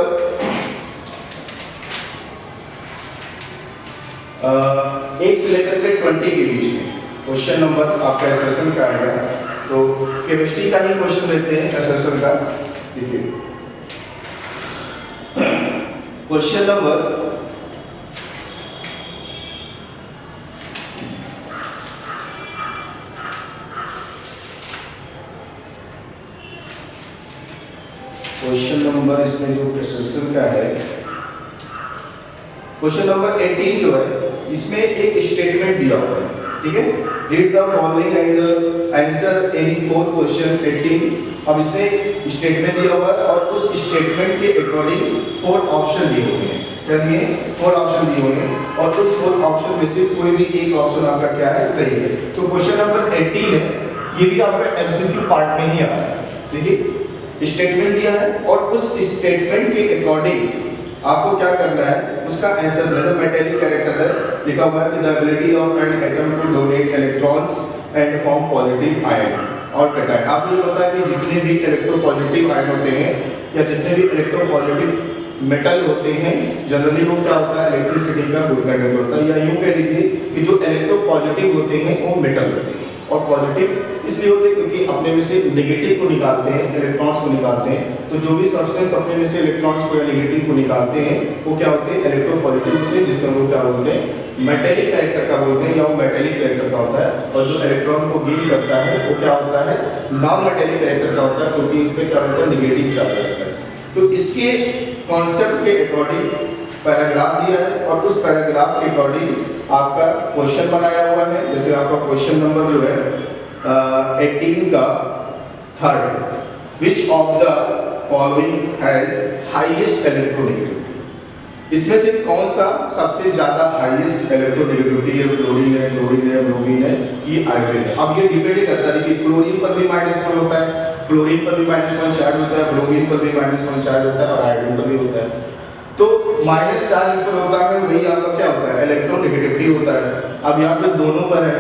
1 से लेकर के 20 के बीच में क्वेश्चन नंबर आपका असर्शन का आएगा। तो केमिस्ट्री का ही क्वेश्चन लेते हैं असर्शन का। देखिए क्वेश्चन नंबर इसमें जो असर्शन का है, क्वेश्चन नंबर 18 जो है इसमें एक स्टेटमेंट दिया हुआ है। ठीक है। Read the following and answer any 4 question 18। अब इसमें स्टेटमेंट दिया हुआ है और उस स्टेटमेंट के अकॉर्डिंग 4 ऑप्शन दिए हुए हैं। क्या दिए? 4 ऑप्शन दिए हुए हैं और उस 4 ऑप्शन में से कोई भी एक ऑप्शन आपका क्या है? सही है। तो क्वेश्चन नंबर 18 है, ये भी आपका एमसीक्यू पार्ट में ही आता है। देखिए स्टेटमेंट दिया है और उस स्टेटमेंट के अकॉर्डिंग आपको क्या करना है, उसका आंसर देना। मेटेलिक कैरेक्टर है लिखा हुआ है, the ability of an atom to donate electrons and form positive ion और कैटायन। आपको ये पता है कि जितने भी इलेक्ट्रोपॉजिटिव आयन होते हैं या जितने भी इलेक्ट्रोपॉजिटिव मेटल होते हैं, जनरली वो क्या होता है, इलेक्ट्रिसिटी का गुड कंडक्टर होता है। या यूं कह लीजिए कि जो इलेक्ट्रोपॉजिटिव होते हैं वो मेटल होते हैं और पॉजिटिव इसलिए होते हैं क्योंकि अपने में से नेगेटिव को निकालते हैं, इलेक्ट्रॉन्स को निकालते हैं। तो जो भी सब्सटेंस अपने में से इलेक्ट्रॉन्स को या नेगेटिव को निकालते हैं वो क्या होते हैं, इलेक्ट्रोपॉजिटिव होते हैं, जिसे हम लोग क्या बोलते हैं, मेटेलिक कैरेक्टर का बोलते हैं या वो मेटेलिक कैरेक्टर का होता है। और जो इलेक्ट्रॉन को गेन करता है वो क्या होता है, नॉन मेटेलिक कैरेक्टर का होता है, क्योंकि इसमें क्या होता है, नेगेटिव चार्ज रहता है। तो इसके कॉन्सेप्ट के अकॉर्डिंग पैराग्राफ दिया है और उस पैराग्राफ के अकॉर्डिंग आपका क्वेश्चन बनाया हुआ है। जैसे आपका क्वेश्चन नंबर जो है 18 का 3rd, which of the following has highest electronegativity. इसमें से कौन सा सबसे ज्यादा हाईएस्ट इलेक्ट्रोनेगेटिविटी है, फ्लोरीन है, क्लोरीन है, ब्रोमीन है कि आयोडीन है। अब ये डिपेंड करता है कि क्लोरीन पर भी -1 होता है, फ्लोरीन पर भी -1 चार्ज होता है, ब्रोमीन पर भी -1 चार्ज होता है और आयोडीन पर भी होता है। तो माइनस चार्ज इस पर होता है, वही आपका क्या होता है, इलेक्ट्रोनेगेटिविटी होता है। अब यहाँ पे दोनों पर है,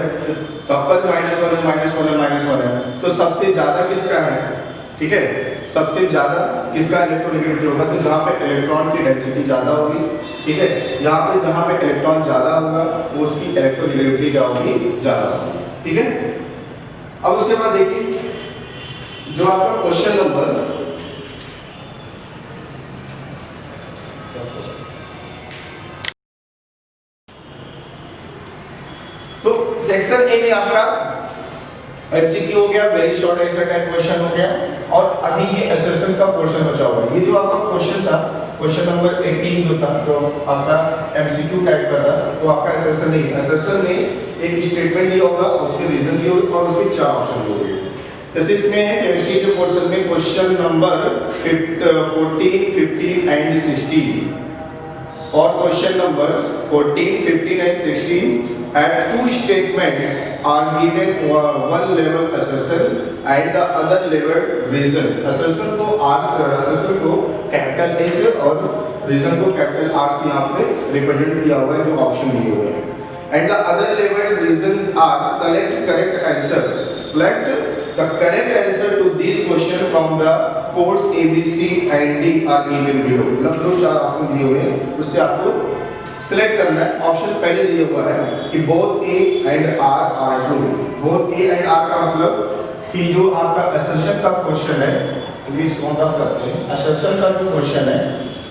सब पर -1 है, -1 है, तो सबसे ज्यादा किसका है, ठीक है, सबसे ज्यादा किसका इलेक्ट्रोनेगेटिविटी होगा, तो जहाँ पे इलेक्ट्रॉन की डेंसिटी ज्यादा होगी, ठीक है, यहाँ पे जहाँ पे इलेक्ट्रॉन ज्यादा होगा वो उसकी इलेक्ट्रोनेगेटिविटी क्या होगी, ज्यादा होगी, ठीक है। अब उसके बाद देखिए जो आपका क्वेश्चन नंबर तो सेक्शन ए में आपका एमसीक्यू हो गया, very short answer type question हो गया और अभी ये असर्शन का पोर्शन बचा हुआ है। ये जो आपका क्वेश्चन था, क्वेश्चन नंबर 18 जो था, तो आपका एमसीक्यू टाइप का था, तो आपका असर्शन नहीं, असर्शन में एक स्टेटमेंट दिया होगा, उसके रीजन दिए होंगे और उसके 4 ऑप्शन दिए होंगे। जैसे इसमें है केमिस्ट्री के पोर्शन में क्वेश्चन नंबर 14, 15 एंड 16 और question numbers 14, 15 and 16 and 2 statements are given one level assertion and the other level reasons। assertion को कैपिटल ए से और रीजन को कैपिटल आर से यहाँ पे रिप्रेजेंट किया हुआ है, जो ऑप्शन दिए हुए हैं। and the other level reasons are select correct answer, select the correct answer to these question from the codes A, B, C and D are given below। मतलब जो 4 ऑप्शन दिए हुए हैं उससे आपको सिलेक्ट करना है। ऑप्शन पहले दिया हुआ है कि both A and R are true. Both A and R का मतलब कि जो आपका असर्शन का क्वेश्चन है, तो इसको हम रख करते हैं, असर्शन का जो क्वेश्चन है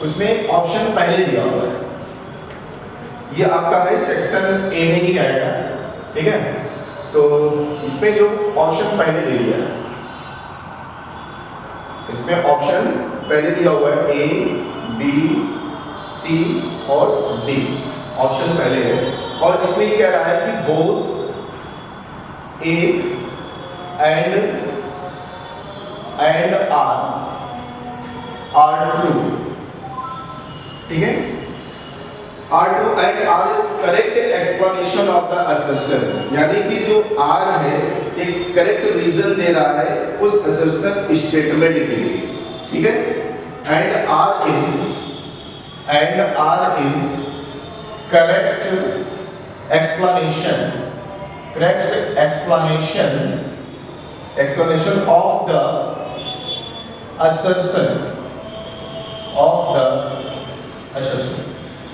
उसमें ऑप्शन पहले दिया हुआ है, ये आपका है सेक्शन ए में ही आएगा, ठीक है। तो इसमें जो ऑप्शन पहले दे दिया है, इसमें ऑप्शन पहले दिया हुआ है ए, बी, सी और डी, ऑप्शन पहले है। और इसमें क्या रहा है कि both A and R true, ठीक है। R to and R is correct explanation of the assertion, यानी कि जो R है एक करेक्ट रीजन दे रहा है उस assertion स्टेटमेंट के लिए, ठीक है। and R is correct explanation of the assertion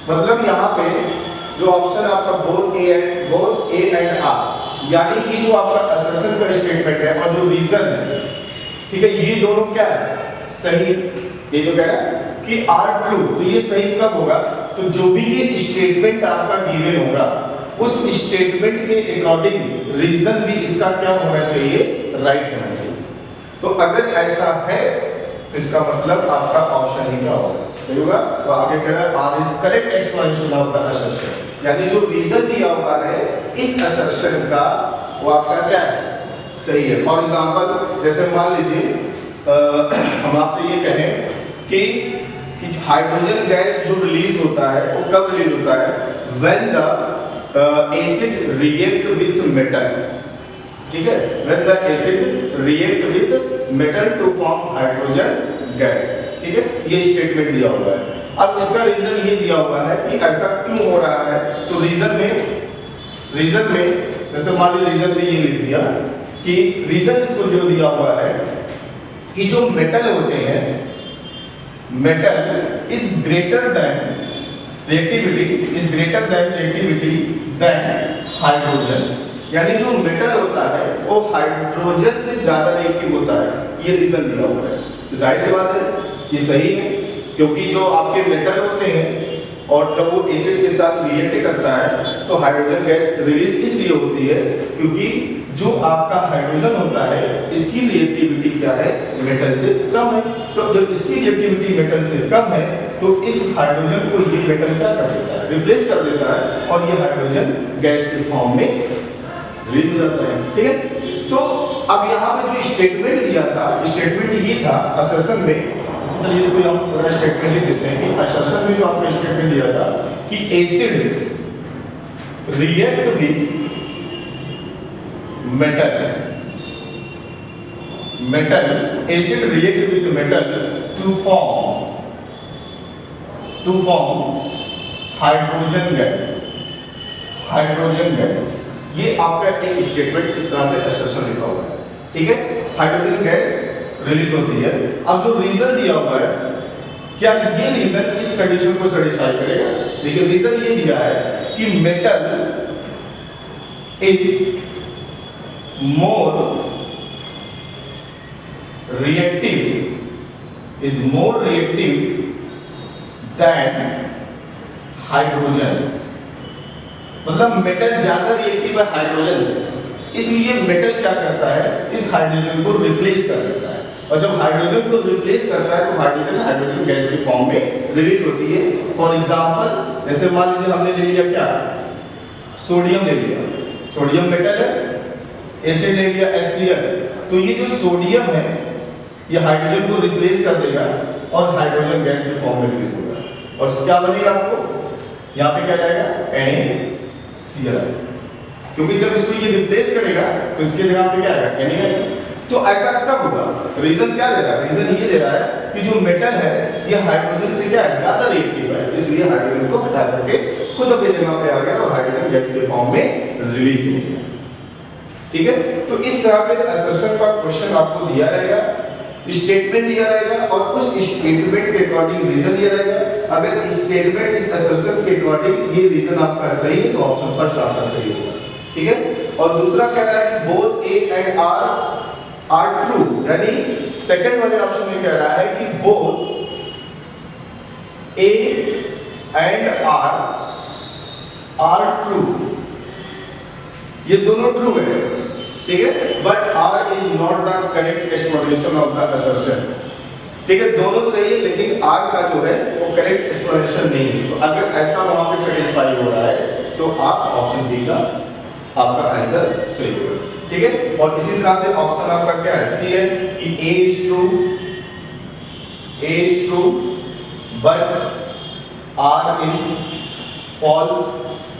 मतलब यहाँ पे जो ऑप्शन आपका बोथ ए एंड आर, यानी ये जो आपका असर्शन का स्टेटमेंट है और जो रीजन है, ठीक है, ये दोनों क्या है, सही। ये जो कह रहा है कि आर ट्रू, तो ये सही कब होगा, तो जो भी ये स्टेटमेंट आपका गिवन होगा उस स्टेटमेंट के अकॉर्डिंग रीजन भी इसका क्या होना चाहिए, राइट होना चाहिए। तो अगर ऐसा है तो इसका मतलब आपका ऑप्शन ही क्या होगा, सही होगा। तो आगे कह रहा है R is correct explanation of the assertion, यानी जो रीजन दिया हुआ है इस असर्शन का वो आपका क्या है, सही है। फॉर एग्जांपल जैसे मान लीजिए हम आपसे ये कहें कि हाइड्रोजन गैस जो रिलीज होता है वो कब रिलीज होता है, when the acid react with metal, ठीक है, when the acid react with metal to form hydrogen gas, ठीक है, ये स्टेटमेंट दिया हुआ है। अब इसका रीजन ये दिया हुआ है कि ऐसा क्यों हो रहा है, तो रीजन में जैसे मान लीजिए रीजन में ये लिख दिया कि रीजन इसको जो दिया हुआ है कि जो मेटल होते हैं, metal is greater than reactivity than hydrogen, यानी जो मेटल होता है वो हाइड्रोजन से ज्यादा रिएक्टिव होता है, ये रीजन दिया हुआ है। तो जाहिर सी बात है ये सही है, क्योंकि जो आपके मेटल होते हैं और जब वो एसिड के साथ रिएक्ट करता है तो हाइड्रोजन गैस रिलीज इसलिए होती है क्योंकि जो आपका हाइड्रोजन होता है इसकी रिएक्टिविटी क्या है, मेटल से कम है। तो जब इसकी रिएक्टिविटी मेटल से कम है तो इस हाइड्रोजन को ये मेटल क्या कर देता है, रिप्लेस कर देता है और ये हाइड्रोजन गैस के फॉर्म में रिलीज हो जाता है, ठीक है। तो अब यहाँ पे जो स्टेटमेंट दिया था, स्टेटमेंट ये था असर्शन में, चलिए इसको हम पूरा स्टेटमेंट लिख देते हैं कि असर्शन में जो आपका स्टेटमेंट दिया था कि acid react with acid react with metal to form hydrogen gas. ये आपका एक स्टेटमेंट इस तरह से असर्शन लिखा हुआ है, ठीक है। हाइड्रोजन गैस रिलीज होती है। अब जो रीजन दिया हुआ है, क्या ये रीजन इस कंडीशन को सेटिस्फाई करेगा? देखिए रीजन ये दिया है कि metal is more reactive than hydrogen, मतलब मेटल ज्यादा रिएक्टिव है हाइड्रोजन से, इसलिए मेटल क्या करता है, इस हाइड्रोजन को रिप्लेस कर देता है, और जब हाइड्रोजन को रिप्लेस करता है तो हाइड्रोजन गैस के फॉर्म में रिलीज होती है। फॉर एग्जांपल जैसे मान लीजिए हमने ले लिया क्या, सोडियम ले लिया, सोडियम मेटल है, एसिड ले लिया HCl, तो ये जो सोडियम है ये हाइड्रोजन को रिप्लेस कर देगा और हाइड्रोजन गैस के फॉर्म में रिलीज होगा, और क्या बनेगा आपको, यहाँ पे क्या जाएगा NaCl, क्योंकि जब इसको ये रिप्लेस करेगा तो इसके जगह पे क्या आएगा Na। तो ऐसा कब होगा, रीजन क्या दे रहा है, रीजन ये दे रहा है कि जो मेटल है ये हाइड्रोजन से क्या है, ज्यादा रिएक्टिव है, इसलिए हाइड्रोजन को हटा करके खुद अपनी जगह पे आ गया और हाइड्रोजन गैस के फॉर्म में रिलीज हो गया, ठीक है। तो इस तरह से असर्शन का क्वेश्चन आपको दिया रहेगा, स्टेटमेंट दिया रहेगा और उस स्टेटमेंट के अकॉर्डिंग रीजन दिया रहेगा। अगर स्टेटमेंट इस असर्शन के अकॉर्डिंग ये रीजन आपका सही है तो ऑप्शन फर्स्ट आपका सही होगा, ठीक है। और दूसरा कह रहा है कि both A and R are true, यानी सेकंड वाले ऑप्शन में कह रहा है कि both A and R are true, ये दोनों ट्रू है, ठीक है, but R is not the correct explanation of the assertion, ठीक है, दोनों सही है लेकिन R का जो है वो करेक्ट एक्सप्लेनेशन नहीं है। तो अगर ऐसा वहां पे सेटिस्फाई हो रहा है तो आप ऑप्शन बी का आपका आंसर सही होगा, ठीक है। और इसी तरह से ऑप्शन आपका क्या है, सी है कि A is true but R is false,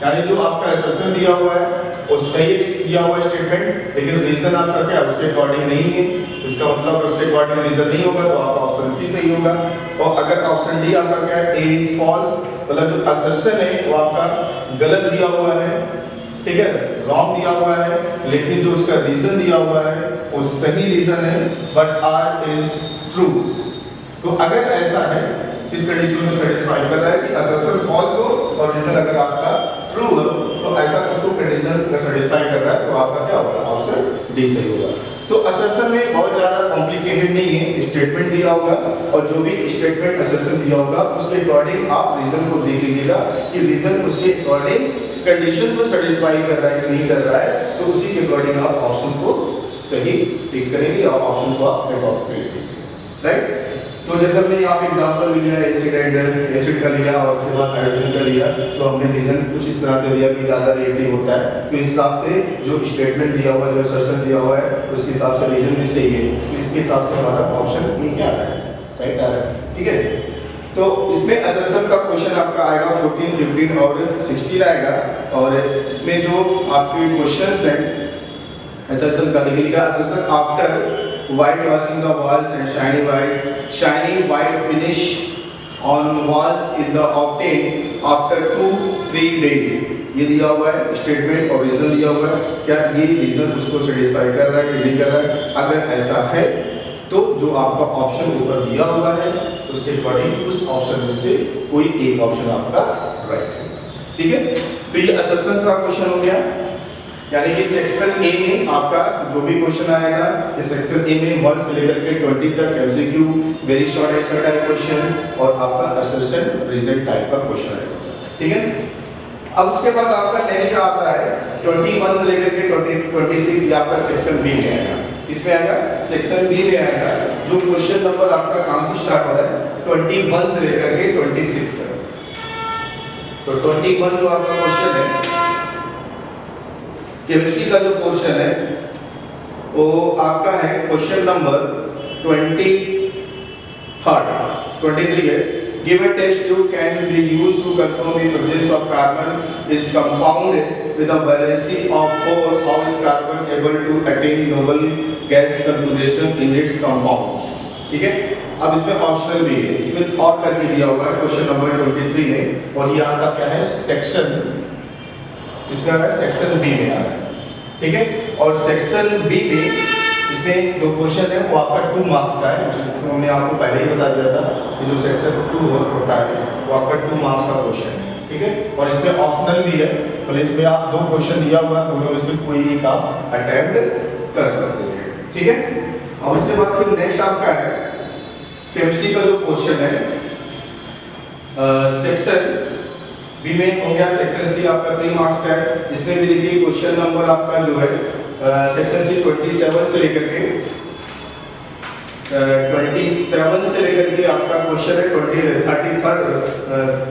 यानी जो आपका असर्शन दिया हुआ है वो सही दिया हुआ स्टेटमेंट, लेकिन रीजन आपका क्या है उसके अकॉर्डिंग नहीं है, इसका मतलब उसके अकॉर्डिंग रीजन नहीं होगा तो आपका ऑप्शन सी सही होगा। और अगर ऑप्शन डी आपका क्या है, A इज फॉल्स, मतलब जो असर्शन है वो आपका गलत दिया हुआ है, ठीक है, रॉन्ग दिया हुआ है, लेकिन जो उसका रीजन दिया हुआ है वो सही रीजन है, बट R इज ट्रू। तो अगर ऐसा है, इस कंडीशन को सेटिस्फाई कर रहा है कि असर्शन फॉल्स हो और रीजन अगर आपका ट्रू हो, तो ऐसा उसको कंडीशन का सेटिस्फाई कर रहा है तो आपका क्या होगा, ऑप्शन डी सही होगा। तो असर्शन में बहुत ज्यादा कॉम्प्लिकेटेड नहीं है, स्टेटमेंट दिया होगा और जो भी स्टेटमेंट असर्शन दिया होगा उसके अकॉर्डिंग आप रीजन को देख लीजिएगा कि रीजन उसके अकॉर्डिंग कंडीशन को सेटिस्फाई कर रहा है कि नहीं कर रहा है, तो उसी के अकॉर्डिंग आप ऑप्शन को सही टिक करेंगे और ऑप्शन को आप अडॉप्ट करेंगे, राइट। तो जैसे हमने यहाँ पे एग्जांपल भी लिया एसिड का लिया और उसके बाद हाइड्रोजन का लिया, तो हमने रीजन कुछ इस तरह से दिया कि ज़्यादा रिएक्टिव होता है, तो इस हिसाब से जो स्टेटमेंट दिया हुआ है, जो असर्शन दिया हुआ है, उसके हिसाब से रीजन भी सही है, तो इसके हिसाब से हमारा ऑप्शन ए क्या आ रहा है, राइट आ रहा है। ठीक है, तो इसमें असर्शन का क्वेश्चन आपका आएगा 14, 15 और 16 आएगा, और इसमें जो आपके क्वेश्चंस हैं assertion का लिखा assertion after white washing the walls and shiny white finish on walls is the obtained after 2-3 days। ये दिया हुआ है स्टेटमेंट और रीजन दिया हुआ है, क्या ये रीजन उसको सेटिस्फाई कर रहा है कि नहीं कर रहा है। अगर ऐसा है तो जो आपका ऑप्शन ऊपर दिया हुआ है उसके अकॉर्डिंग उस ऑप्शन में से कोई एक ऑप्शन आपका राइट है। ठीक है, तो ये असर्शन का क्वेश्चन हो गया, यानी कि सेक्शन ए में आपका जो भी क्वेश्चन आएगा, ये सेक्शन ए में 1 से लेकर के 20 तक MCQ, very short answer type question और आपका असर्शन रीजन टाइप का क्वेश्चन है। ठीक है, अब उसके बाद आपका नेक्स्ट आता है 21 से लेकर के 26, ये आपका सेक्शन बी में आएगा। इसमें आएगा सेक्शन बी में आएगा, जो क्वेश्चन नंबर आपका कहां से स्टार्ट हो रहा है 21 से लेकर के 26 तक। तो 21 जो आपका क्वेश्चन है केमिस्ट्री का जो क्वेश्चन है वो आपका है क्वेश्चन नंबर 23 है। Give a test tube can be used to confirm the presence of carbon is compound with a valency of 4, how is carbon able to attain noble gas configuration in its compounds. ठीक है, अब इसमें optional भी है, इसमें और करके दिया हुआ है क्वेश्चन नंबर 23 में, और ये आपका क्या है सेक्शन, इसमें आ रहा है सेक्शन बी में आ रहा है। ठीक है, और सेक्शन बी में इसमें जो क्वेश्चन है वो आपका 2 मार्क्स का है, जिसको हमने आपको पहले ही बता दिया था कि जो सेक्शन 2 होता है वो आपका 2 मार्क्स का क्वेश्चन है। ठीक है, और इसमें ऑप्शनल भी है, तो इसमें आप 2 क्वेश्चन दिया हुआ है, दोनों में से कोई एक आप अटेम्प्ट कर सकते हैं। ठीक है, और उसके बाद फिर नेक्स्ट आपका है केमिस्ट्री का जो क्वेश्चन है सेक्शन बी में हो गया, सेक्शन सी आपका 3 मार्क्स का है। इसमें भी देखिए क्वेश्चन नंबर आपका जो है सेक्शन सी 27 से लेकर के 27 से लेकर के आपका क्वेश्चन है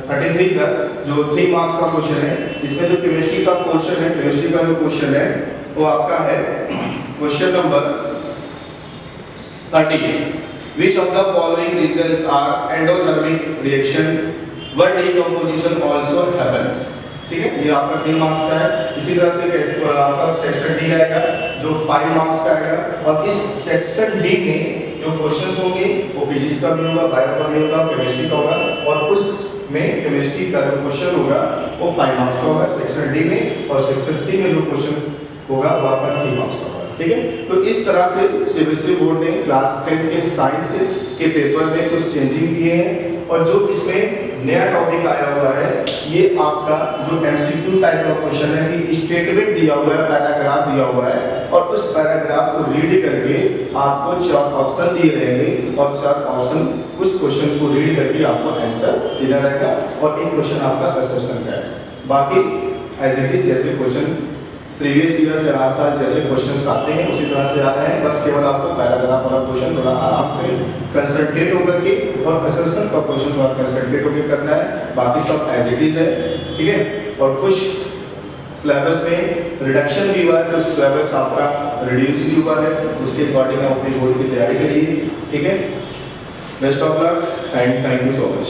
33 तक, जो 3 मार्क्स का क्वेश्चन है। इसमें जो केमिस्ट्री का क्वेश्चन है, केमिस्ट्री का जो क्वेश्चन है वो आपका है question number 30। Which of the following reasons are endothermic reaction where decomposition also happens। ठीक है, ये आपका 3 मार्क्स का है। इसी तरह से आपका सेक्शन डी आएगा जो 5 मार्क्स का आएगा, और इस सेक्शन डी में जो क्वेश्चंस होंगे वो फिजिक्स का भी होगा, बायो का भी होगा, केमिस्ट्री का होगा, और उसमें केमिस्ट्री का जो क्वेश्चन होगा वो 5 मार्क्स का होगा सेक्शन डी में, और सेक्शन सी में जो क्वेश्चन होगा वो आपका 3 मार्क्स का होगा। ठीक है, तो इस तरह से सीबीएसई बोर्ड ने क्लास 10 के साइंस के पेपर में कुछ चेंजिंग किए हैं, और जो इसमें नया टॉपिक आया हुआ है ये आपका जो एमसीक्यू टाइप का क्वेश्चन है कि स्टेटमेंट दिया हुआ है, पैराग्राफ दिया हुआ है, और उस पैराग्राफ को रीड करके आपको 4 ऑप्शन दिए रहेंगे, और 4 ऑप्शन उस क्वेश्चन को रीड करके आपको आंसर देना रहेगा, और एक क्वेश्चन आपका असर्शन का है। बाकी एज इट इज जैसे क्वेश्चन प्रीवियस ईयर से हर साल जैसे क्वेश्चंस आते हैं उसी तरह से आते हैं, बस केवल आपको पैराग्राफ वाला क्वेश्चन थोड़ा आराम से कंसंट्रेट होकर के और असर्शन का क्वेश्चन थोड़ा कंसंट्रेट होकर करना है, बाकी सब एज इट इज है। ठीक है, और कुछ सिलेबस में रिडक्शन भी हुआ है, कुछ सिलेबस आपका रिड्यूस भी हुआ है, उसके अकॉर्डिंग आप अपनी बोर्ड की तैयारी करिए। ठीक है, best of luck and thank you so much.